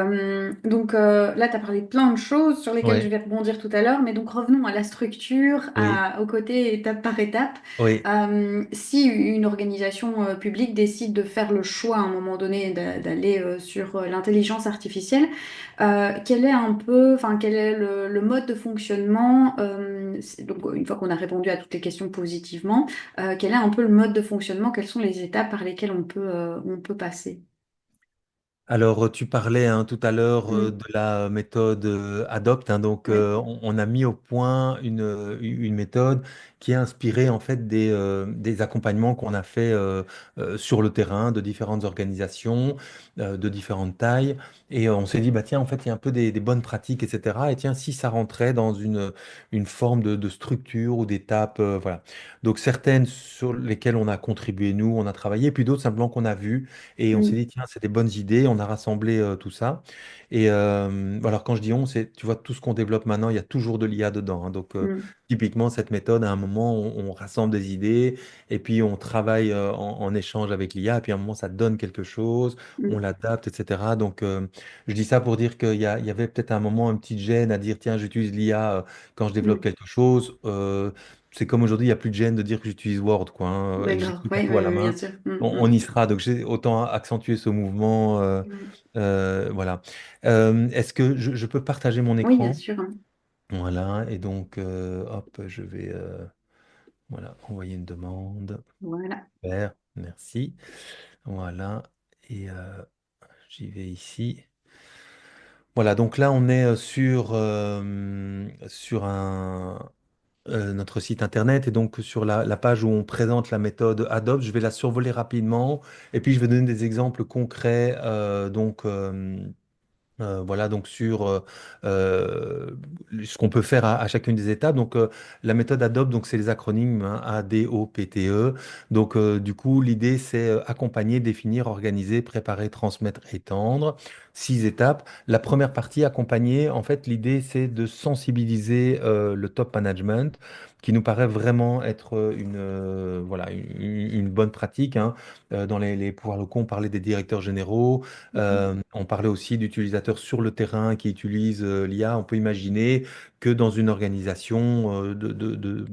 donc là, tu as parlé de plein de choses sur lesquelles je Oui, vais rebondir tout à l'heure, mais donc revenons à la structure, oui, au côté étape par étape. oui. Si une organisation publique décide de faire le choix à un moment donné d'aller sur l'intelligence artificielle, quel est un peu, enfin, quel est le mode de fonctionnement, donc une fois qu'on a répondu à toutes les questions positivement, quel est un peu le mode de fonctionnement, quelles sont les étapes par lesquelles on peut passer? Alors, tu parlais tout à l'heure Mm. de la méthode ADOPT, hein, donc Oui. on a mis au point une méthode qui est inspirée en fait des accompagnements qu'on a fait sur le terrain de différentes organisations, de différentes tailles, et on s'est dit bah tiens en fait il y a un peu des bonnes pratiques etc. Et tiens si ça rentrait dans une forme de structure ou d'étapes, voilà. Donc certaines sur lesquelles on a contribué nous, on a travaillé, puis d'autres simplement qu'on a vues. Et on s'est Mm. dit, tiens, c'est des bonnes idées, on a rassemblé tout ça. Et alors, quand je dis on, c'est, tu vois, tout ce qu'on développe maintenant, il y a toujours de l'IA dedans, hein. Donc, Mm. typiquement, cette méthode, à un moment, on rassemble des idées et puis on travaille en échange avec l'IA. Et puis, à un moment, ça donne quelque chose, on Mm. l'adapte, etc. Donc, je dis ça pour dire il y avait peut-être un moment, une petite gêne à dire, tiens, j'utilise l'IA quand je développe Mm. quelque chose. C'est comme aujourd'hui, il n'y a plus de gêne de dire que j'utilise Word, quoi, hein, et que D'accord, j'écris oui, partout à oui, la oui, bien main. sûr. Mm. On y sera, donc j'ai autant accentuer ce mouvement. Mm. Voilà. Est-ce que je peux partager mon Oui, bien écran? sûr. Voilà, et donc, hop, je vais voilà, envoyer une demande. Voilà. Super, merci. Voilà, et j'y vais ici. Voilà, donc là, on est sur notre site internet et donc sur la page où on présente la méthode Adobe. Je vais la survoler rapidement et puis je vais donner des exemples concrets. Voilà, donc sur euh, ce qu'on peut faire à chacune des étapes. Donc, la méthode ADOPT, donc c'est les acronymes hein, ADOPTE. Donc, du coup, l'idée, c'est accompagner, définir, organiser, préparer, transmettre, étendre. 6 étapes. La première partie, accompagner, en fait, l'idée, c'est de sensibiliser le top management, qui nous paraît vraiment être voilà, une bonne pratique, hein. Dans les pouvoirs locaux, on parlait des directeurs généraux. Mhm. On parlait aussi d'utilisateurs sur le terrain qui utilisent l'IA. On peut imaginer que dans une organisation,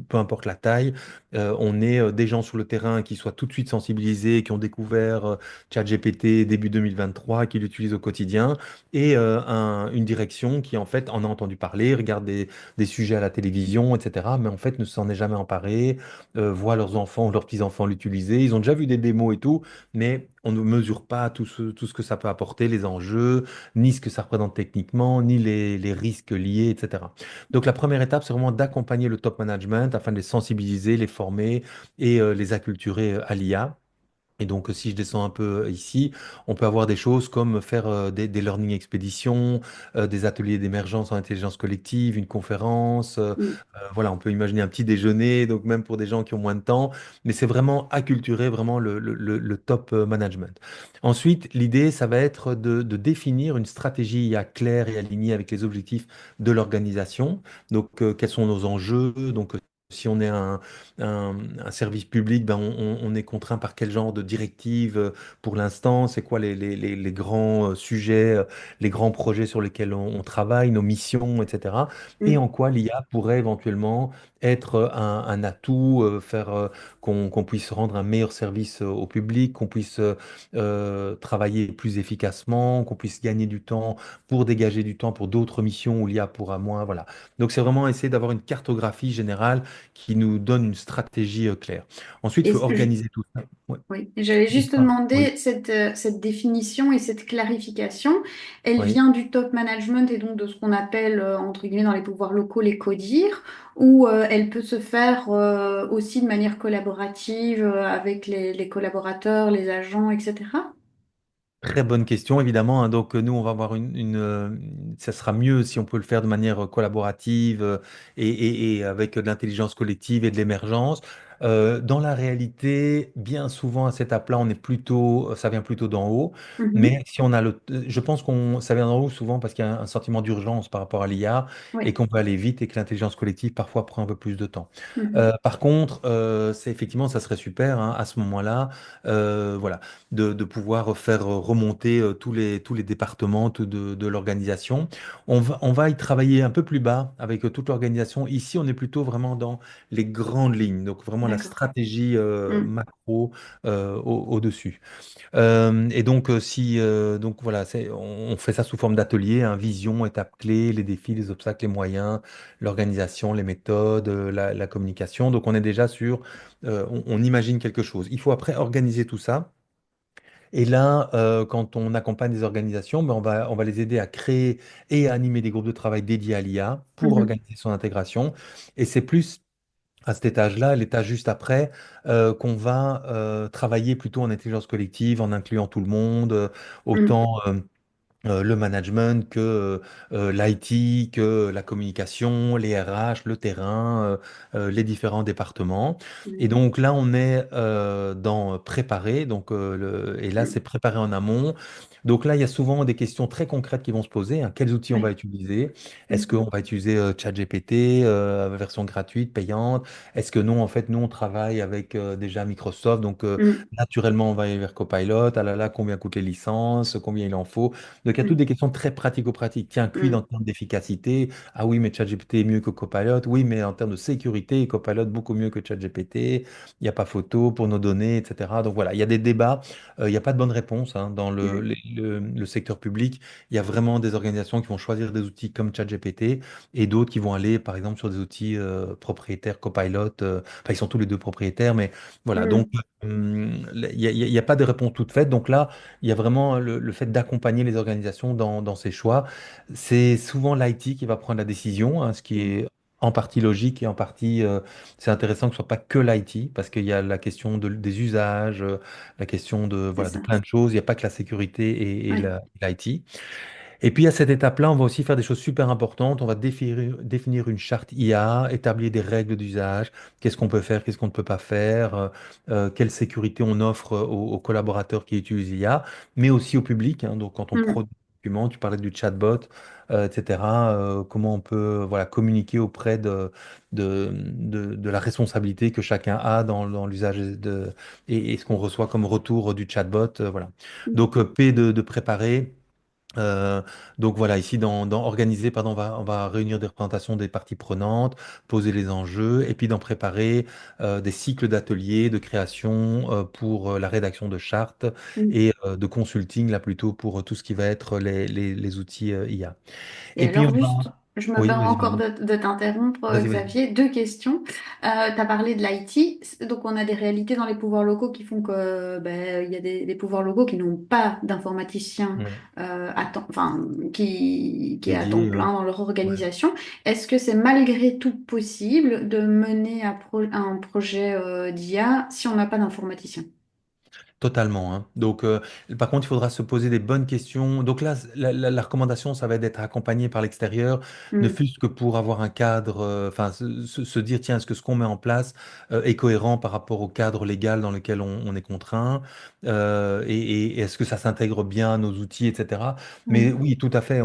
peu importe la taille, on ait des gens sur le terrain qui soient tout de suite sensibilisés, qui ont découvert ChatGPT début 2023, qui l'utilisent au quotidien, et une direction qui en fait en a entendu parler, regarde des sujets à la télévision, etc., mais en fait ne s'en est jamais emparé, voit leurs enfants ou leurs petits-enfants l'utiliser. Ils ont déjà vu des démos et tout, mais on ne mesure pas tout ce que ça peut apporter, les enjeux, ni ce que ça représente techniquement, ni les risques liés, etc. Donc la première étape, c'est vraiment d'accompagner le top management afin de les sensibiliser, les former et les acculturer à l'IA. Et donc, si je descends un peu ici, on peut avoir des choses comme faire des learning expéditions, des ateliers d'émergence en intelligence collective, une conférence. Mm. Voilà, on peut imaginer un petit déjeuner, donc même pour des gens qui ont moins de temps. Mais c'est vraiment acculturer vraiment le top management. Ensuite, l'idée, ça va être de définir une stratégie claire et alignée avec les objectifs de l'organisation. Donc, quels sont nos enjeux? Donc, si on est un service public, ben on est contraint par quel genre de directive pour l'instant? C'est quoi les grands sujets, les grands projets sur lesquels on travaille, nos missions, etc. Et Mm. en quoi l'IA pourrait éventuellement être un atout, faire qu'on puisse rendre un meilleur service au public, qu'on puisse travailler plus efficacement, qu'on puisse gagner du temps pour dégager du temps pour d'autres missions où l'IA pourra moins. Voilà. Donc c'est vraiment essayer d'avoir une cartographie générale qui nous donne une stratégie claire. Ensuite, il Et faut organiser tout ça. Ouais. oui, et j'allais juste te Dites-moi. Oui, demander cette définition et cette clarification, elle oui. vient du top management et donc de ce qu'on appelle, entre guillemets, dans les pouvoirs locaux, les codir, ou elle peut se faire aussi de manière collaborative avec les collaborateurs, les agents, etc. Très bonne question, évidemment, hein. Donc, nous, on va avoir ça sera mieux si on peut le faire de manière collaborative et avec de l'intelligence collective et de l'émergence. Dans la réalité, bien souvent, à cette étape-là, ça vient plutôt d'en haut. Mhm. Mais si je pense ça vient d'en haut souvent parce qu'il y a un sentiment d'urgence par rapport à l'IA et Oui. qu'on peut aller vite et que l'intelligence collective parfois prend un peu plus de temps. Mhm. Par contre, c'est effectivement, ça serait super, hein, à ce moment-là. Voilà, de pouvoir faire remonter tous les départements de l'organisation. On va y travailler un peu plus bas avec toute l'organisation. Ici, on est plutôt vraiment dans les grandes lignes, donc vraiment la D'accord. stratégie Mm. macro au-dessus. Et donc, donc voilà, on fait ça sous forme d'atelier, hein, vision, étapes clés, les défis, les obstacles, les moyens, l'organisation, les méthodes, la communication. Donc, on est déjà on imagine quelque chose. Il faut après organiser tout ça. Et là, quand on accompagne des organisations, ben on va les aider à créer et à animer des groupes de travail dédiés à l'IA pour Mhm. organiser son intégration. Et c'est plus à cet étage-là, l'étage juste après, qu'on va travailler plutôt en intelligence collective, en incluant tout le monde, Mm. autant le management que l'IT, que la communication, les RH, le terrain, les différents départements. Et Mm. donc là, on est dans préparer, donc, et là, c'est Mm. préparer en amont. Donc là, il y a souvent des questions très concrètes qui vont se poser, hein. Quels outils on va Oui. utiliser? Est-ce qu'on Mhm. va utiliser ChatGPT, version gratuite, payante? Est-ce que non, en fait, nous, on travaille avec déjà Microsoft, donc Mm. naturellement, on va aller vers Copilot. Ah là là, combien coûtent les licences? Combien il en faut? Donc, il y a toutes Mm. des questions très pratico-pratiques. Tiens, quid en Mm. termes d'efficacité? Ah oui, mais ChatGPT est mieux que Copilot. Oui, mais en termes de sécurité, Copilot beaucoup mieux que ChatGPT. Il n'y a pas photo pour nos données, etc. Donc voilà, il y a des débats. Il n'y a pas de bonne réponse, hein, dans Mm. le secteur public. Il y a vraiment des organisations qui vont choisir des outils comme ChatGPT et d'autres qui vont aller, par exemple, sur des outils propriétaires, Copilot. Enfin, ils sont tous les deux propriétaires, mais voilà. Donc, Mm. il y a pas de réponse toute faite. Donc là, il y a vraiment le fait d'accompagner les organisations dans ces choix. C'est souvent l'IT qui va prendre la décision, hein, ce qui Mm. est en partie logique et en partie, c'est intéressant que ce soit pas que l'IT, parce qu'il y a la question des usages, la question C'est voilà, de ça. plein de choses. Il n'y a pas que la sécurité et Oui. l'IT. Et puis à cette étape-là, on va aussi faire des choses super importantes. On va définir une charte IA, établir des règles d'usage, qu'est-ce qu'on peut faire, qu'est-ce qu'on ne peut pas faire, quelle sécurité on offre aux collaborateurs qui utilisent l'IA, mais aussi au public, hein. Donc quand on Mm. produit des documents, tu parlais du chatbot, etc. Comment on peut voilà, communiquer auprès de la responsabilité que chacun a dans l'usage et ce qu'on reçoit comme retour du chatbot. Voilà. Mm. Donc P de préparer. Euh, donc voilà, ici dans organiser, pardon, on va réunir des représentations des parties prenantes, poser les enjeux et puis d'en préparer des cycles d'ateliers, de création pour la rédaction de chartes Mm. et de consulting là plutôt pour tout ce qui va être les outils IA. Et Et puis on alors, va... juste, je me Oui, permets vas-y, encore vas-y. de t'interrompre, Vas-y, vas-y. Xavier. Deux questions. Tu as parlé de l'IT. Donc, on a des réalités dans les pouvoirs locaux qui font que ben, il y a des pouvoirs locaux qui n'ont pas d'informaticiens Ouais. enfin, qui est à temps Dédié, plein dans leur ouais. organisation. Est-ce que c'est malgré tout possible de mener un projet d'IA si on n'a pas d'informaticien? Totalement, hein. Donc, par contre, il faudra se poser des bonnes questions. Donc là, la recommandation, ça va être d'être accompagné par l'extérieur, ne Mm. fût-ce que pour avoir un cadre, enfin, se dire, tiens, est-ce que ce qu'on met en place est cohérent par rapport au cadre légal dans lequel on est contraint, et est-ce que ça s'intègre bien à nos outils, etc. Mais Mm. oui, tout à fait.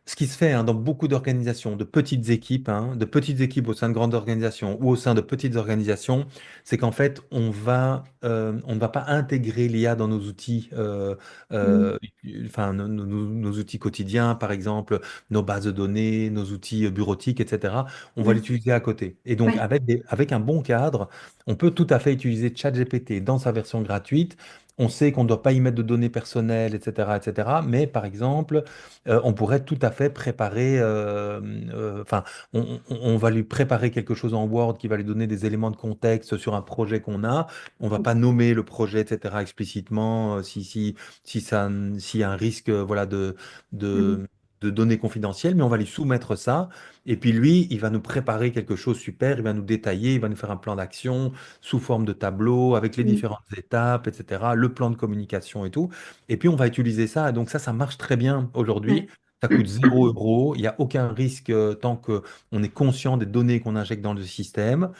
Ce qui se fait, hein, dans beaucoup d'organisations, de petites équipes au sein de grandes organisations ou au sein de petites organisations, c'est qu'en fait, on ne va pas intégrer l'IA dans nos outils, Mm. enfin, nos outils quotidiens, par exemple, nos bases de données, nos outils bureautiques, etc. On va Mm. l'utiliser à côté. Et donc, Oui. avec un bon cadre, on peut tout à fait utiliser ChatGPT dans sa version gratuite. On sait qu'on ne doit pas y mettre de données personnelles, etc., etc. Mais par exemple, on pourrait tout à fait préparer, enfin, on va lui préparer quelque chose en Word qui va lui donner des éléments de contexte sur un projet qu'on a. On va pas nommer le projet, etc., explicitement, s'il y a un risque, voilà, Mm. de données confidentielles, mais on va lui soumettre ça. Et puis lui, il va nous préparer quelque chose de super, il va nous détailler, il va nous faire un plan d'action sous forme de tableau avec les Mm. différentes étapes, etc., le plan de communication et tout. Et puis on va utiliser ça. Et donc ça marche très bien aujourd'hui. Ouais. Ça coûte 0 €. Il n'y a aucun risque tant qu'on est conscient des données qu'on injecte dans le système.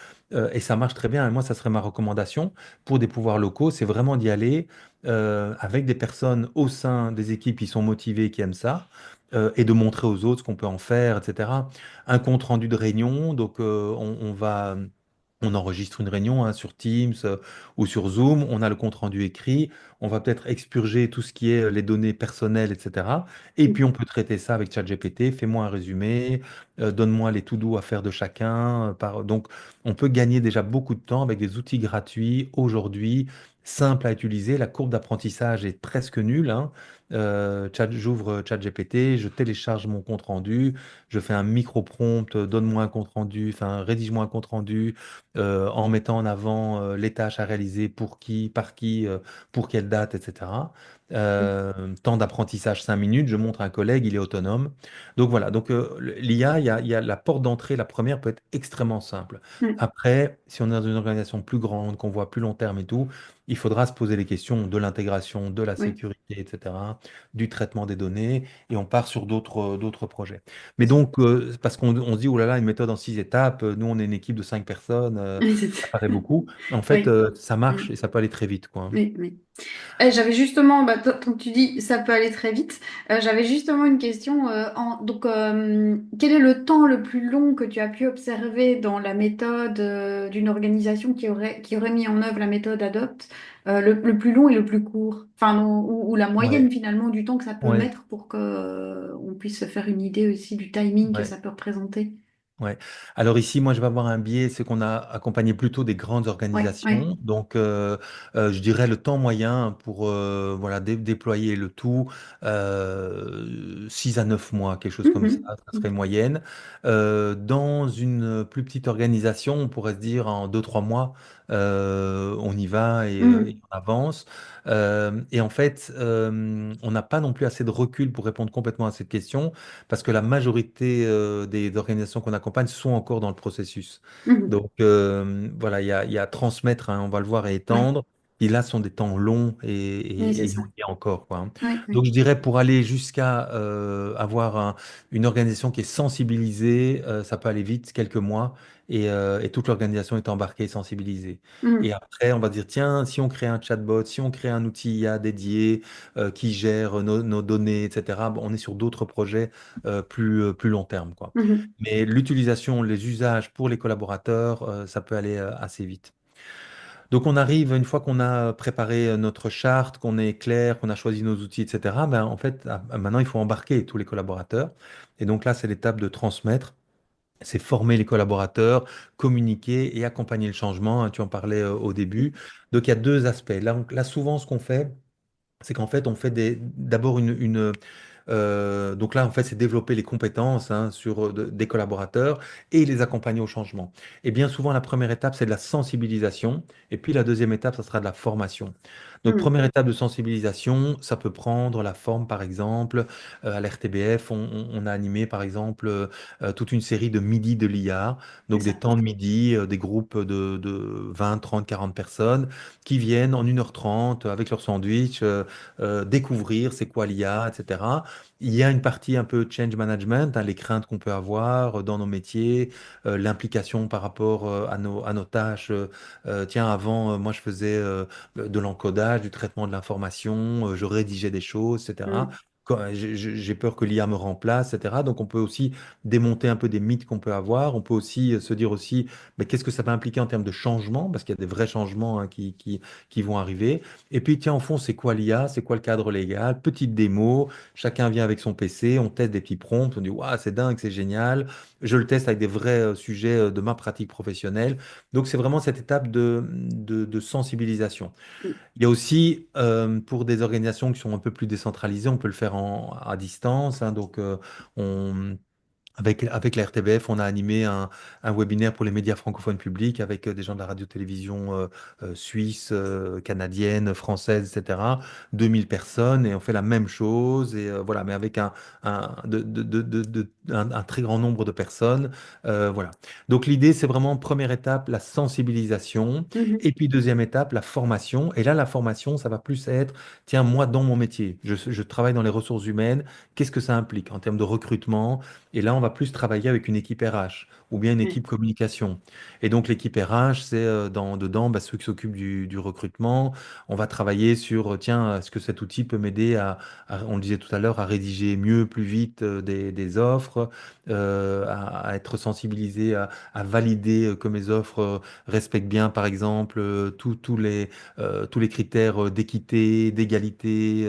Et ça marche très bien. Et moi, ça serait ma recommandation pour des pouvoirs locaux, c'est vraiment d'y aller avec des personnes au sein des équipes qui sont motivées, qui aiment ça, et de montrer aux autres ce qu'on peut en faire, etc. Un compte rendu de réunion, donc on enregistre une réunion hein, sur Teams ou sur Zoom, on a le compte rendu écrit, on va peut-être expurger tout ce qui est les données personnelles, etc. Et puis on peut traiter ça avec ChatGPT, fais-moi un résumé, donne-moi les to-do à faire de chacun. Donc on peut gagner déjà beaucoup de temps avec des outils gratuits aujourd'hui, simples à utiliser. La courbe d'apprentissage est presque nulle, hein. J'ouvre ChatGPT, je télécharge mon compte rendu, je fais un micro-prompt, donne-moi un compte rendu, enfin rédige-moi un compte rendu en mettant en avant les tâches à réaliser, pour qui, par qui, pour quelle date, etc. Temps d'apprentissage 5 minutes, je montre à un collègue, il est autonome. Donc voilà, donc l'IA, il y a la porte d'entrée, la première peut être extrêmement simple. Mm. Après, si on est dans une organisation plus grande, qu'on voit plus long terme et tout, il faudra se poser les questions de l'intégration, de la Ouais. sécurité, etc., du traitement des données, et on part sur d'autres projets. Mais donc, parce qu'on se dit, oh là là, une méthode en 6 étapes, nous on est une équipe de 5 personnes, Oui, ça paraît beaucoup. En fait, oui. ça marche Mm. et ça peut aller très vite, quoi. Oui, oui. J'avais justement, bah, tant que tu dis ça peut aller très vite, j'avais justement une question. Quel est le temps le plus long que tu as pu observer dans la méthode d'une organisation qui aurait mis en œuvre la méthode Adopt, le plus long et le plus court, enfin, ou la moyenne Ouais, finalement du temps que ça peut ouais, mettre pour que on puisse se faire une idée aussi du timing que ouais. ça peut représenter. Ouais. Alors ici, moi, je vais avoir un biais, c'est qu'on a accompagné plutôt des grandes Ouais, ouais. organisations. Donc, je dirais le temps moyen pour voilà, déployer le tout, 6 à 9 mois, quelque chose comme ça, Mhm. ça serait moyenne. Dans une plus petite organisation, on pourrait se dire en 2, 3 mois, on y va et Mhm. on avance. Et en fait, on n'a pas non plus assez de recul pour répondre complètement à cette question parce que la majorité des organisations qu'on accompagne sont encore dans le processus. Mhm. Donc voilà, il y a transmettre, hein, on va le voir, et Ouais, étendre. Et là, ce sont des temps longs oui, c'est et ça. on y est encore, quoi, hein. Ouais, Donc ouais. je dirais pour aller jusqu'à avoir une organisation qui est sensibilisée, ça peut aller vite, quelques mois, et toute l'organisation est embarquée, sensibilisée. Et Mhm. après, on va dire, tiens, si on crée un chatbot, si on crée un outil IA dédié qui gère nos données, etc., bon, on est sur d'autres projets plus long terme, quoi. Mhm. Mais l'utilisation, les usages pour les collaborateurs, ça peut aller assez vite. Donc on arrive, une fois qu'on a préparé notre charte, qu'on est clair, qu'on a choisi nos outils, etc., ben, en fait, maintenant, il faut embarquer tous les collaborateurs. Et donc là, c'est l'étape de transmettre. C'est former les collaborateurs, communiquer et accompagner le changement, hein, tu en parlais au début. Donc il y a deux aspects. Là, souvent, ce qu'on fait, c'est qu'en fait, on fait d'abord donc là, en fait, c'est développer les compétences hein, sur des collaborateurs et les accompagner au changement. Et bien souvent, la première étape, c'est de la sensibilisation. Et puis la deuxième étape, ça sera de la formation. Donc, Mhm. première étape de sensibilisation, ça peut prendre la forme, par exemple, à l'RTBF, on a animé, par exemple, toute une série de midis de l'IA. C'est Donc, des ça. temps de midi, des groupes de 20, 30, 40 personnes qui viennent en 1h30 avec leur sandwich découvrir c'est quoi l'IA, etc. Il y a une partie un peu change management, hein, les craintes qu'on peut avoir dans nos métiers, l'implication par rapport à nos tâches. Tiens, avant, moi, je faisais de l'encodage, du traitement de l'information, je rédigeais des choses, etc. Mhm. J'ai peur que l'IA me remplace, etc. Donc, on peut aussi démonter un peu des mythes qu'on peut avoir. On peut aussi se dire aussi, mais qu'est-ce que ça va impliquer en termes de changement, parce qu'il y a des vrais changements hein, qui vont arriver. Et puis, tiens, en fond, c'est quoi l'IA? C'est quoi le cadre légal? Petite démo, chacun vient avec son PC, on teste des petits prompts, on dit, waouh, c'est dingue, c'est génial. Je le teste avec des vrais sujets de ma pratique professionnelle. Donc, c'est vraiment cette étape de sensibilisation. Il y a aussi, pour des organisations qui sont un peu plus décentralisées, on peut le faire à distance, hein. Donc, avec la RTBF, on a animé un webinaire pour les médias francophones publics avec des gens de la radio-télévision suisse, canadienne, française, etc. 2000 personnes et on fait la même chose et voilà, mais avec un très grand nombre de personnes. Voilà. Donc l'idée, c'est vraiment première étape, la sensibilisation Mhm. et puis deuxième étape, la formation. Et là, la formation, ça va plus être, tiens, moi, dans mon métier, je travaille dans les ressources humaines, qu'est-ce que ça implique en termes de recrutement? Et là, on va plus travailler avec une équipe RH ou bien une Ouais. équipe communication. Et donc, l'équipe RH, c'est dedans bah, ceux qui s'occupent du recrutement. On va travailler sur, tiens, est-ce que cet outil peut m'aider on le disait tout à l'heure, à rédiger mieux, plus vite des offres, à être sensibilisé, à valider que mes offres respectent bien, par exemple, tous les critères d'équité, d'égalité,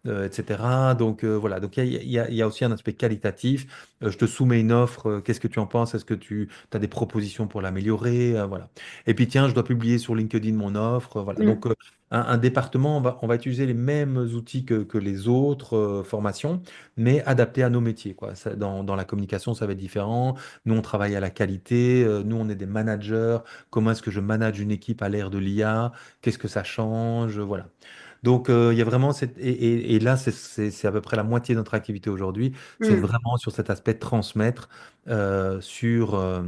etc. Donc, voilà. Donc, il y a aussi un aspect qualitatif. Je te soumets une offre, qu'est-ce que tu en penses? Est-ce que tu as des propositions pour l'améliorer? Voilà. Et puis tiens, je dois publier sur LinkedIn mon offre. Voilà. Donc Mm. un département, on va utiliser les mêmes outils que les autres formations, mais adaptés à nos métiers, quoi. Dans la communication, ça va être différent. Nous, on travaille à la qualité. Nous, on est des managers. Comment est-ce que je manage une équipe à l'ère de l'IA? Qu'est-ce que ça change? Voilà. Donc, il y a vraiment et là, c'est à peu près la moitié de notre activité aujourd'hui. C'est Mm. vraiment sur cet aspect de transmettre, sur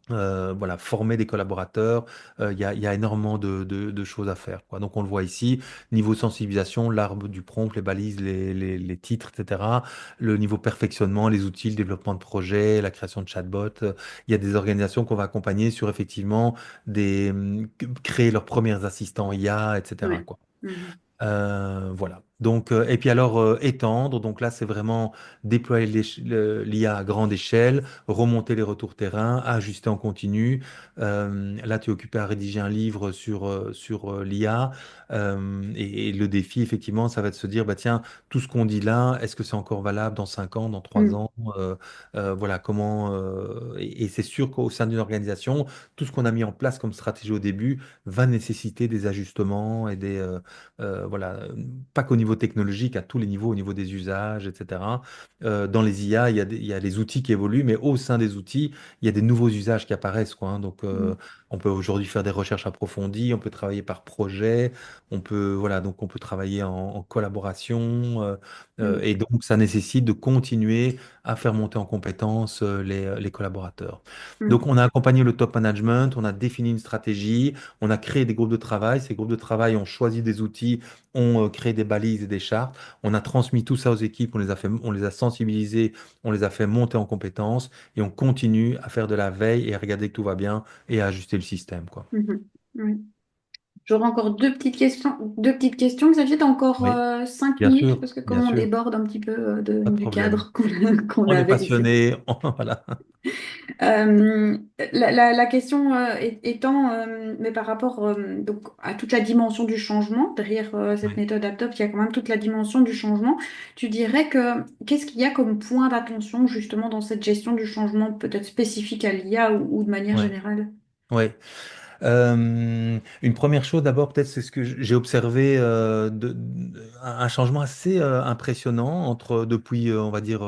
voilà, former des collaborateurs. Il y a énormément de choses à faire, quoi. Donc, on le voit ici, niveau sensibilisation, l'arbre du prompt, les balises, les titres, etc. Le niveau perfectionnement, les outils, le développement de projets, la création de chatbots. Il y a des organisations qu'on va accompagner sur effectivement créer leurs premiers assistants IA, etc., Ouais. quoi. Mhm. Voilà. Donc, et puis alors étendre, donc là c'est vraiment déployer l'IA à grande échelle, remonter les retours terrain, ajuster en continu. Là tu es occupé à rédiger un livre sur l'IA et le défi effectivement ça va être de se dire bah tiens tout ce qu'on dit là est-ce que c'est encore valable dans 5 ans, dans 3 Mm. ans voilà comment et c'est sûr qu'au sein d'une organisation tout ce qu'on a mis en place comme stratégie au début va nécessiter des ajustements et voilà, pas qu'au niveau technologique, à tous les niveaux, au niveau des usages, etc. Dans les IA, il y a les outils qui évoluent, mais au sein des outils, il y a des nouveaux usages qui apparaissent, quoi, hein. Donc, Mm. on peut aujourd'hui faire des recherches approfondies, on peut travailler par projet, voilà, donc on peut travailler en collaboration, Mm. et donc ça nécessite de continuer à faire monter en compétence les collaborateurs. Donc, Mm. on a accompagné le top management, on a défini une stratégie, on a créé des groupes de travail. Ces groupes de travail ont choisi des outils, ont créé des balises et des chartes. On a transmis tout ça aux équipes, on les a sensibilisés, on les a fait monter en compétences et on continue à faire de la veille et à regarder que tout va bien et à ajuster le système, quoi. Mhm. Oui. J'aurais encore deux petites questions. Xavier, t'as encore Oui, 5 minutes parce que comme bien on sûr, déborde un petit peu pas de du problème. cadre qu'on On est avait décidé. passionné, voilà. Euh, la question étant, mais par rapport donc, à toute la dimension du changement, derrière cette Oui, méthode Adopt, il y a quand même toute la dimension du changement. Tu dirais que qu'est-ce qu'il y a comme point d'attention justement dans cette gestion du changement, peut-être spécifique à l'IA ou de manière ouais, générale? ouais. Une première chose, d'abord, peut-être, c'est ce que j'ai observé, un changement assez impressionnant depuis, on va dire,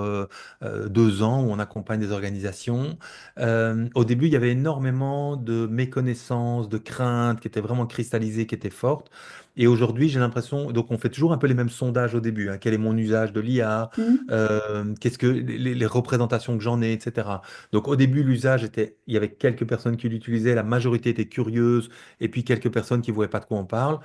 2 ans où on accompagne des organisations. Au début, il y avait énormément de méconnaissances, de craintes qui étaient vraiment cristallisées, qui étaient fortes. Et aujourd'hui, j'ai l'impression, donc on fait toujours un peu les mêmes sondages au début, hein. Quel est mon usage de l'IA? Mhm. Qu'est-ce que les représentations que j'en ai, etc. Donc au début, l'usage était, il y avait quelques personnes qui l'utilisaient, la majorité était curieuse, et puis quelques personnes qui ne voyaient pas de quoi on parle.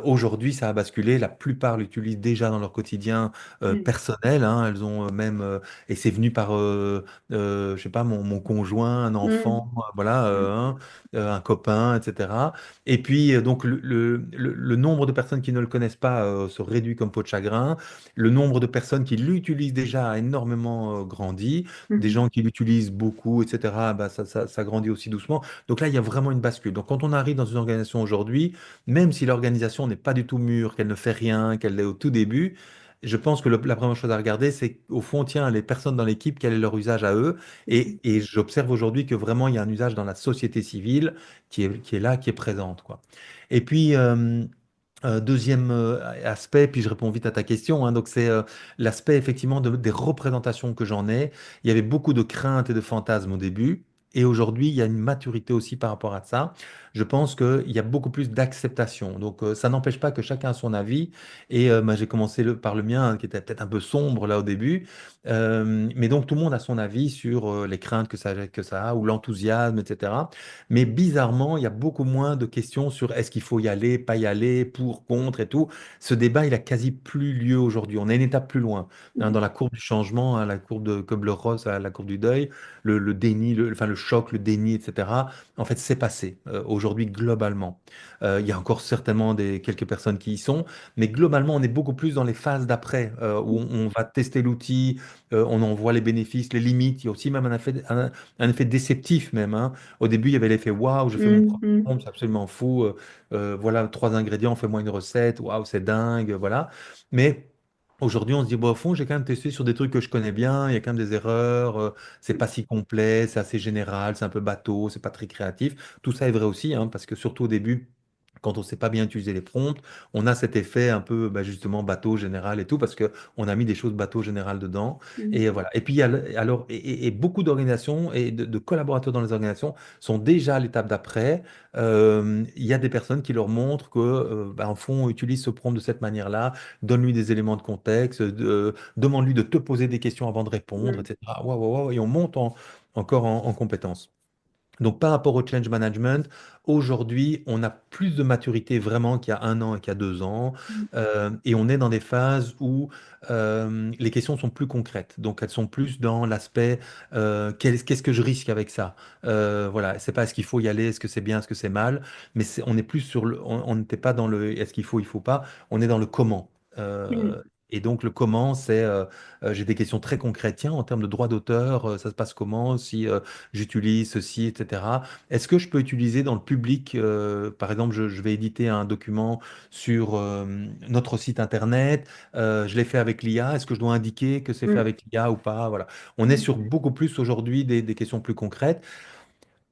Aujourd'hui, ça a basculé, la plupart l'utilisent déjà dans leur quotidien Mhm. personnel, hein. Elles ont même, et c'est venu par, je sais pas, mon conjoint, un enfant, Mhm. voilà, un copain, etc. Et puis donc le nombre de personnes qui ne le connaissent pas se réduit comme peau de chagrin. Le nombre de personnes qui l'utilisent déjà a énormément grandi, des Mhm. gens qui l'utilisent beaucoup, etc., bah, ça grandit aussi doucement. Donc là, il y a vraiment une bascule. Donc quand on arrive dans une organisation aujourd'hui, même si l'organisation n'est pas du tout mûre, qu'elle ne fait rien, qu'elle est au tout début, je pense que la première chose à regarder, c'est au fond, tiens, les personnes dans l'équipe, quel est leur usage à eux? Et j'observe aujourd'hui que vraiment, il y a un usage dans la société civile qui est là, qui est présente, quoi. Et puis, Deuxième aspect, puis je réponds vite à ta question, hein, donc c'est l'aspect effectivement des représentations que j'en ai. Il y avait beaucoup de craintes et de fantasmes au début, et aujourd'hui il y a une maturité aussi par rapport à ça. Je pense qu'il y a beaucoup plus d'acceptation. Donc ça n'empêche pas que chacun a son avis, et moi, j'ai commencé par le mien, hein, qui était peut-être un peu sombre là au début. Mais donc tout le monde a son avis sur les craintes que ça a, ou l'enthousiasme, etc. Mais bizarrement, il y a beaucoup moins de questions sur est-ce qu'il faut y aller, pas y aller, pour, contre et tout. Ce débat, il a quasi plus lieu aujourd'hui. On est une étape plus loin, hein, dans la courbe du changement, hein, la courbe de Kubler-Ross, la courbe du deuil, le déni, enfin le choc, le déni, etc. En fait, c'est passé aujourd'hui globalement. Il y a encore certainement quelques personnes qui y sont, mais globalement, on est beaucoup plus dans les phases d'après, où on va tester l'outil, on en voit les bénéfices, les limites. Il y a aussi même un effet déceptif même, hein. Au début, il y avait l'effet waouh, je fais mon propre Mhm. compte, c'est absolument fou. Voilà, trois ingrédients, fais-moi une recette, waouh, c'est dingue, voilà. Mais aujourd'hui, on se dit, bon, au fond, j'ai quand même testé sur des trucs que je connais bien, il y a quand même des erreurs, c'est pas si complet, c'est assez général, c'est un peu bateau, c'est pas très créatif. Tout ça est vrai aussi, hein, parce que surtout au début, quand on ne sait pas bien utiliser les prompts, on a cet effet un peu bah, justement bateau général et tout, parce qu'on a mis des choses bateau général dedans. Mhm. Et voilà. Et puis, il y a alors, et beaucoup d'organisations et de collaborateurs dans les organisations sont déjà à l'étape d'après. Il y a des personnes qui leur montrent que, bah, en fond, utilise ce prompt de cette manière-là, donne-lui des éléments de contexte, demande-lui de te poser des questions avant de répondre, Mhm. etc. Waouh, waouh, waouh, et on monte encore en compétences. Donc, par rapport au change management, aujourd'hui, on a plus de maturité vraiment qu'il y a 1 an et qu'il y a 2 ans. Et on est dans des phases où les questions sont plus concrètes. Donc, elles sont plus dans l'aspect qu'est-ce que je risque avec ça? Voilà, c'est pas est-ce qu'il faut y aller, est-ce que c'est bien, est-ce que c'est mal, mais on est plus on n'était pas dans le est-ce qu'il faut, il faut pas, on est dans le comment. Mhm. Et donc, le comment, c'est j'ai des questions très concrètes. Tiens, en termes de droit d'auteur, ça se passe comment si j'utilise ceci, etc. Est-ce que je peux utiliser dans le public, par exemple, je vais éditer un document sur notre site internet, je l'ai fait avec l'IA, est-ce que je dois indiquer que c'est fait Mhm. avec l'IA ou pas? Voilà. On est Mhm. sur beaucoup plus aujourd'hui des questions plus concrètes.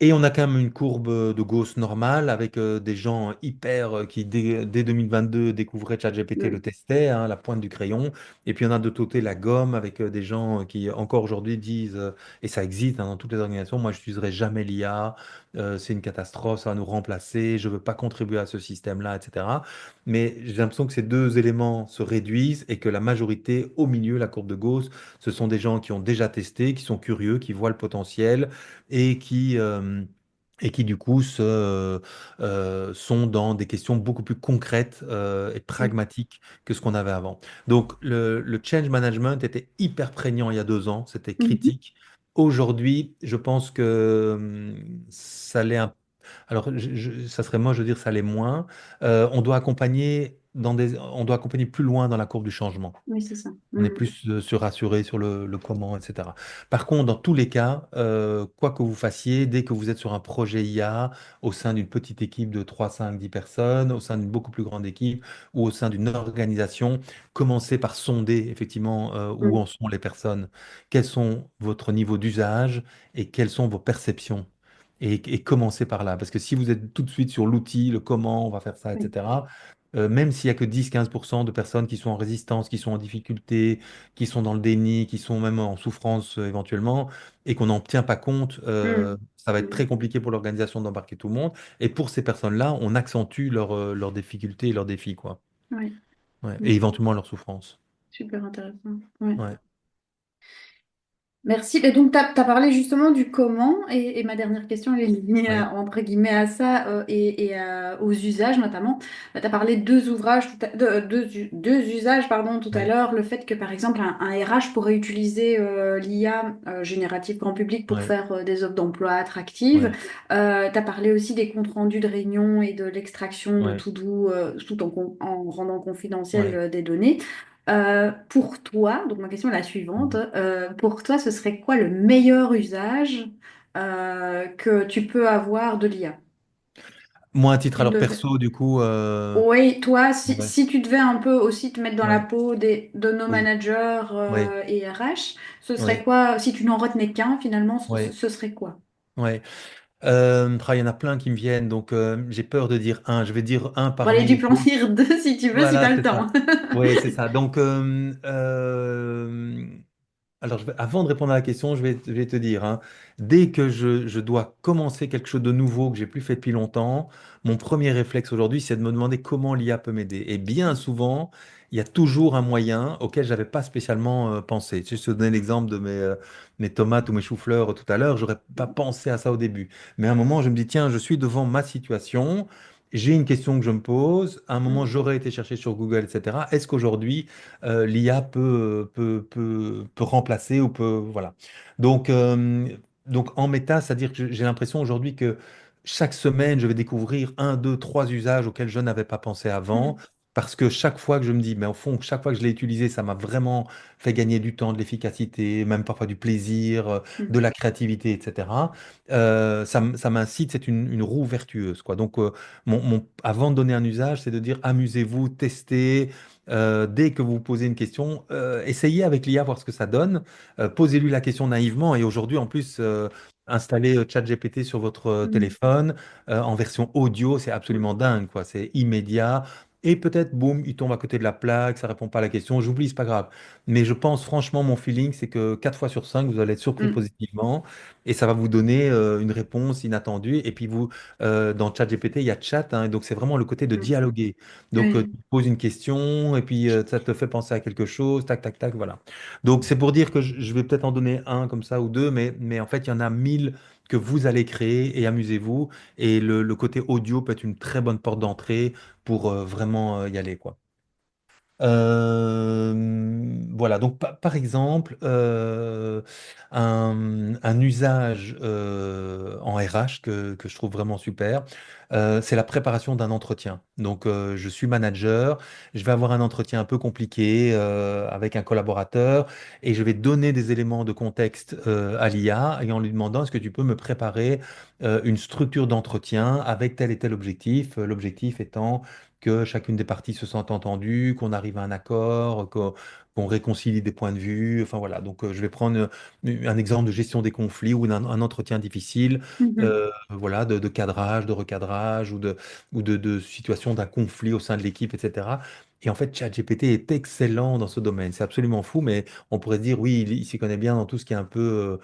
Et on a quand même une courbe de Gauss normale avec des gens hyper qui, dès 2022, découvraient ChatGPT, le Mhm. testaient, hein, la pointe du crayon. Et puis on a de l'autre côté la gomme avec des gens qui encore aujourd'hui disent, et ça existe hein, dans toutes les organisations, moi je n'utiliserai jamais l'IA, c'est une catastrophe, ça va nous remplacer, je ne veux pas contribuer à ce système-là, etc. Mais j'ai l'impression que ces deux éléments se réduisent et que la majorité au milieu, la courbe de Gauss, ce sont des gens qui ont déjà testé, qui sont curieux, qui voient le potentiel et qui du coup sont dans des questions beaucoup plus concrètes et Mhm. pragmatiques que ce qu'on avait avant. Donc le change management était hyper prégnant il y a 2 ans, c'était Mhm. critique. Aujourd'hui, je pense que ça l'est alors, ça serait moche de dire ça l'est moins. On doit accompagner plus loin dans la courbe du changement. Oui, c'est ça. On est Mhm. plus sur rassuré sur le comment, etc. Par contre, dans tous les cas, quoi que vous fassiez, dès que vous êtes sur un projet IA, au sein d'une petite équipe de 3, 5, 10 personnes, au sein d'une beaucoup plus grande équipe ou au sein d'une organisation, commencez par sonder effectivement où Mhm. en sont les personnes, quels sont votre niveau d'usage et quelles sont vos perceptions. Et commencez par là. Parce que si vous êtes tout de suite sur l'outil, le comment, on va faire ça, Oui. etc., même s'il n'y a que 10-15% de personnes qui sont en résistance, qui sont en difficulté, qui sont dans le déni, qui sont même en souffrance éventuellement, et qu'on n'en tient pas compte, Mhm. ça va être très Mhm. compliqué pour l'organisation d'embarquer tout le monde. Et pour ces personnes-là, on accentue leurs difficultés et leurs défis, quoi. Oui. Ouais. Et Mhm. éventuellement leurs souffrances. Super intéressant. Ouais. Ouais. Merci. Et donc, tu as parlé justement du comment, et ma dernière question elle est liée Ouais. entre guillemets à ça aux usages notamment. Tu as parlé de deux ouvrages, deux usages pardon, tout à Ouais. l'heure, le fait que par exemple un RH pourrait utiliser l'IA générative grand public pour Ouais. faire des offres d'emploi attractives. Ouais. Tu as parlé aussi des comptes rendus de réunion et de l'extraction de Ouais. to-do tout en rendant confidentiel Ouais. des données. Pour toi, donc ma question est la suivante, Mhm. pour toi, ce serait quoi le meilleur usage que tu peux avoir de l'IA? Moi, à titre Tu alors devais- perso, du coup, Oui, toi, ouais. si tu devais un peu aussi te mettre dans la Ouais. peau de nos Oui. managers Oui. et RH, ce serait Oui. quoi, si tu n'en retenais qu'un finalement, Oui. ce serait quoi? Oui. Il y en a plein qui me viennent, donc j'ai peur de dire un. Je vais dire un Bon, allez, parmi tu les peux en autres. dire deux si tu veux, si Voilà, t'as le c'est temps. ça. Oui, c'est ça. Donc, alors, avant de répondre à la question, je vais te dire, hein, dès que je dois commencer quelque chose de nouveau que j'ai plus fait depuis longtemps, mon premier réflexe aujourd'hui, c'est de me demander comment l'IA peut m'aider. Et bien souvent, il y a toujours un moyen auquel je n'avais pas spécialement pensé. Je te donner l'exemple de mes tomates ou mes choux-fleurs tout à l'heure, j'aurais pas pensé à ça au début. Mais à un moment, je me dis, tiens, je suis devant ma situation. J'ai une question que je me pose. À un moment, Mm, j'aurais été chercher sur Google, etc. Est-ce qu'aujourd'hui, l'IA peut remplacer ou peut... Voilà. Donc, donc en méta, c'est-à-dire que j'ai l'impression aujourd'hui que chaque semaine, je vais découvrir un, deux, trois usages auxquels je n'avais pas pensé avant. mm, Parce que chaque fois que je me dis, mais au fond, chaque fois que je l'ai utilisé, ça m'a vraiment fait gagner du temps, de l'efficacité, même parfois du plaisir, de mm, la créativité, etc. Ça m'incite, c'est une roue vertueuse, quoi. Donc, avant de donner un usage, c'est de dire amusez-vous, testez, dès que vous posez une question, essayez avec l'IA voir ce que ça donne. Posez-lui la question naïvement. Et aujourd'hui, en plus, installer ChatGPT sur votre mm, téléphone en version audio, c'est absolument mm, dingue, quoi. C'est immédiat. Et peut-être, boum, il tombe à côté de la plaque, ça répond pas à la question. J'oublie, c'est pas grave. Mais je pense franchement, mon feeling, c'est que 4 fois sur 5, vous allez être surpris mm, positivement et ça va vous donner une réponse inattendue. Et puis dans ChatGPT, il y a chat, hein, et donc c'est vraiment le côté de mm. dialoguer. Donc, tu Oui. poses une question et puis ça te fait penser à quelque chose, tac, tac, tac, voilà. Donc, c'est pour dire que je vais peut-être en donner un comme ça ou deux, mais en fait, il y en a 1000 que vous allez créer et amusez-vous. Et le côté audio peut être une très bonne porte d'entrée pour vraiment y aller, quoi. Voilà, donc par exemple, un usage en RH que je trouve vraiment super, c'est la préparation d'un entretien. Donc, je suis manager, je vais avoir un entretien un peu compliqué avec un collaborateur et je vais donner des éléments de contexte à l'IA et en lui demandant est-ce que tu peux me préparer une structure d'entretien avec tel et tel objectif, l'objectif étant que chacune des parties se sente entendue, qu'on arrive à un accord, qu'on réconcilie des points de vue. Enfin voilà, donc je vais prendre un exemple de gestion des conflits ou un entretien difficile, Mhm. voilà, de cadrage, de recadrage ou de situation d'un conflit au sein de l'équipe, etc. Et en fait, ChatGPT est excellent dans ce domaine. C'est absolument fou, mais on pourrait se dire, oui, il s'y connaît bien dans tout ce qui est un peu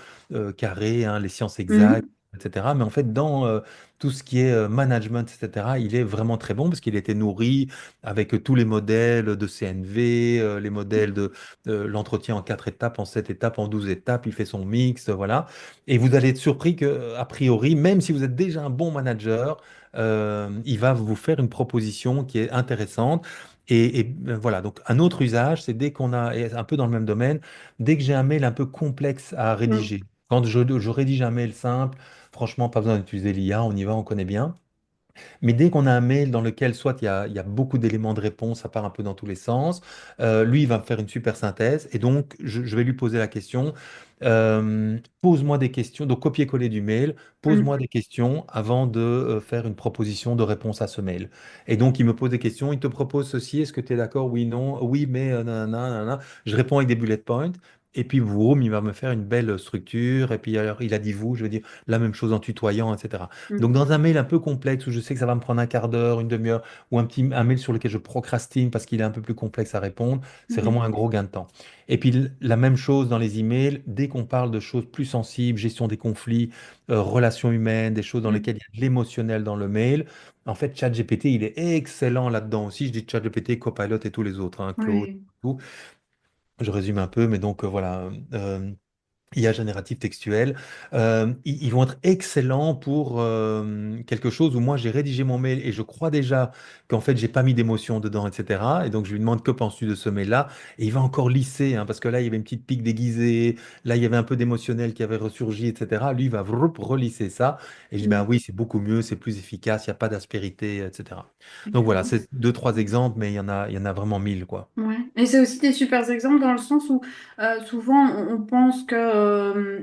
carré, hein, les sciences exactes, Mhm. etc. Mais en fait, dans tout ce qui est management, etc., il est vraiment très bon parce qu'il a été nourri avec tous les modèles de CNV, les modèles de l'entretien en 4 étapes, en 7 étapes, en 12 étapes. Il fait son mix, voilà. Et vous allez être surpris que, a priori, même si vous êtes déjà un bon manager, il va vous faire une proposition qui est intéressante. Et voilà, donc un autre usage, c'est dès qu'on a, et un peu dans le même domaine, dès que j'ai un mail un peu complexe à Mm. rédiger. Quand je rédige un mail simple, franchement, pas besoin d'utiliser l'IA, on y va, on connaît bien. Mais dès qu'on a un mail dans lequel soit il y a beaucoup d'éléments de réponse, ça part un peu dans tous les sens, lui, il va me faire une super synthèse et donc je vais lui poser la question. Pose-moi des questions, donc copier-coller du mail, pose-moi Mm. des questions avant de faire une proposition de réponse à ce mail. Et donc il me pose des questions, il te propose ceci, est-ce que tu es d'accord? Oui, non, oui, mais nanana, nanana. Je réponds avec des bullet points. Et puis, boum, il va me faire une belle structure. Et puis, alors, il a dit vous, je vais dire la même chose en tutoyant, etc. Donc, Mm. dans un mail un peu complexe où je sais que ça va me prendre un quart d'heure, une demi-heure, ou un mail sur lequel je procrastine parce qu'il est un peu plus complexe à répondre, c'est vraiment Mhm. un gros gain de temps. Et puis, la même chose dans les emails, dès qu'on parle de choses plus sensibles, gestion des conflits, relations humaines, des choses dans Mm. lesquelles il y a de l'émotionnel dans le mail, en fait, ChatGPT, il est excellent là-dedans aussi. Je dis ChatGPT, Copilot et tous les autres, hein, Claude, Oui. tout. Je résume un peu, mais donc voilà. IA génératif textuel, ils vont être excellents pour quelque chose où moi j'ai rédigé mon mail et je crois déjà qu'en fait j'ai pas mis d'émotion dedans, etc. Et donc je lui demande que penses-tu de ce mail-là? Et il va encore lisser, hein, parce que là il y avait une petite pique déguisée, là il y avait un peu d'émotionnel qui avait ressurgi, etc. Lui il va relisser ça et je dis ben Mm. oui c'est beaucoup mieux, c'est plus efficace, il n'y a pas d'aspérité, etc. Donc voilà, D'accord. c'est deux, trois exemples, mais il y en a vraiment 1000 quoi. Ouais. Et c'est aussi des super exemples dans le sens où souvent on pense que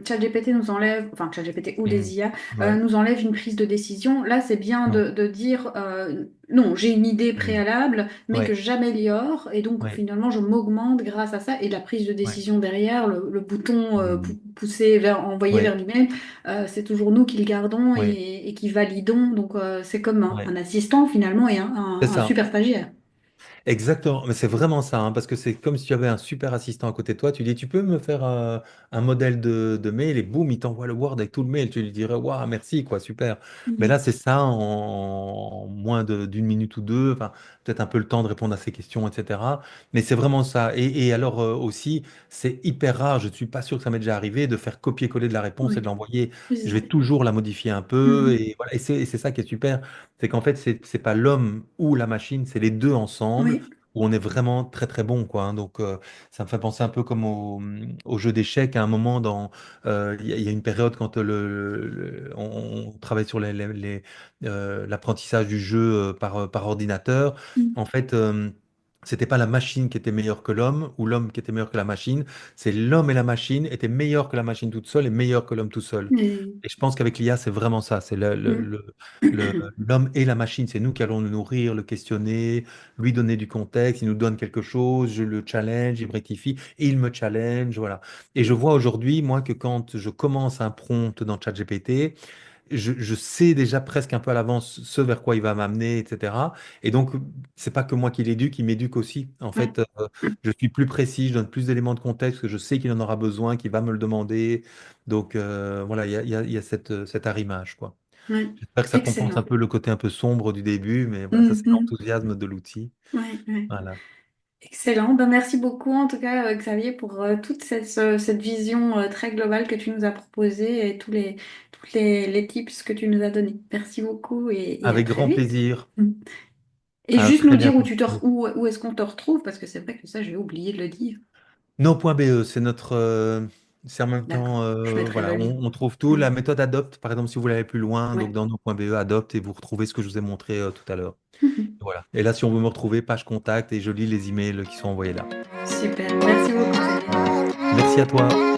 ChatGPT nous enlève, enfin ChatGPT ou Mhm. les IA Ouais, nous enlèvent une prise de décision. Là, c'est bien non, de dire non, j'ai une idée Mhm. préalable, mais que Ouais, j'améliore et donc ouais, finalement je m'augmente grâce à ça et la prise de ouais, décision derrière, le bouton Mhm. poussé vers envoyé vers Ouais, l'email, c'est toujours nous qui le gardons ouais, et qui validons. Donc c'est comme ouais. un assistant finalement et C'est un ça. super stagiaire. Exactement, mais c'est vraiment ça, hein, parce que c'est comme si tu avais un super assistant à côté de toi. Tu dis, tu peux me faire un modèle de mail et boum, il t'envoie le Word avec tout le mail. Tu lui dirais, waouh, merci, quoi, super. Mais là, Mhm. c'est ça en moins d'une minute ou deux, enfin, peut-être un peu le temps de répondre à ses questions, etc. Mais c'est vraiment ça. Et alors aussi, c'est hyper rare, je ne suis pas sûr que ça m'est déjà arrivé, de faire copier-coller de la réponse et de Oui, l'envoyer. oui, c'est Je vais ça. toujours la modifier un peu. Mhm. Et voilà, et c'est ça qui est super. C'est qu'en fait, c'est pas l'homme ou la machine, c'est les deux ensemble Oui. où on est vraiment très très bon, quoi, hein. Donc ça me fait penser un peu comme au jeu d'échecs. À un moment, il y a une période quand on travaille sur l'apprentissage du jeu par ordinateur. Mhm. En fait, c'était pas la machine qui était meilleure que l'homme ou l'homme qui était meilleur que la machine. C'est l'homme et la machine étaient meilleurs que la machine toute seule et meilleurs que l'homme tout seul. Et- Et je pense qu'avec l'IA, c'est vraiment ça. C'est Mhm. l'homme et la machine. C'est nous qui allons le nourrir, le questionner, lui donner du contexte, il nous donne quelque chose, je le challenge, il me rectifie, et il me challenge, voilà. Et je vois aujourd'hui, moi, que quand je commence un prompt dans ChatGPT, je sais déjà presque un peu à l'avance ce vers quoi il va m'amener, etc. Et donc, c'est pas que moi qui l'éduque, il m'éduque aussi. En Ouais. fait, je suis plus précis, je donne plus d'éléments de contexte, que je sais qu'il en aura besoin, qu'il va me le demander. Donc, voilà, il y a cet arrimage, quoi. Ouais. J'espère que ça compense un Excellent. peu le côté un peu sombre du début, mais voilà, ça, c'est Mhm. l'enthousiasme de l'outil. Ouais, ouais. Voilà. Excellent. Ben, merci beaucoup en tout cas Xavier pour toute cette vision très globale que tu nous as proposée et les tips que tu nous as donnés. Merci beaucoup et à Avec très grand vite. plaisir. Mm. Et À juste nous très dire où bientôt. tu te, où est-ce qu'on te retrouve parce que c'est vrai que ça j'ai oublié de le dire. No.be, c'est notre. C'est en même temps, D'accord. Je mettrai voilà, le lien. on trouve tout. Mm. La méthode Adopt, par exemple, si vous voulez aller plus loin, donc Ouais. dans no.be, Adopt, et vous retrouvez ce que je vous ai montré tout à l'heure. Mhm. Voilà. Et là, si on veut me retrouver, page contact, et je lis les emails qui sont envoyés là. Super. Merci beaucoup Xavier. Merci à toi.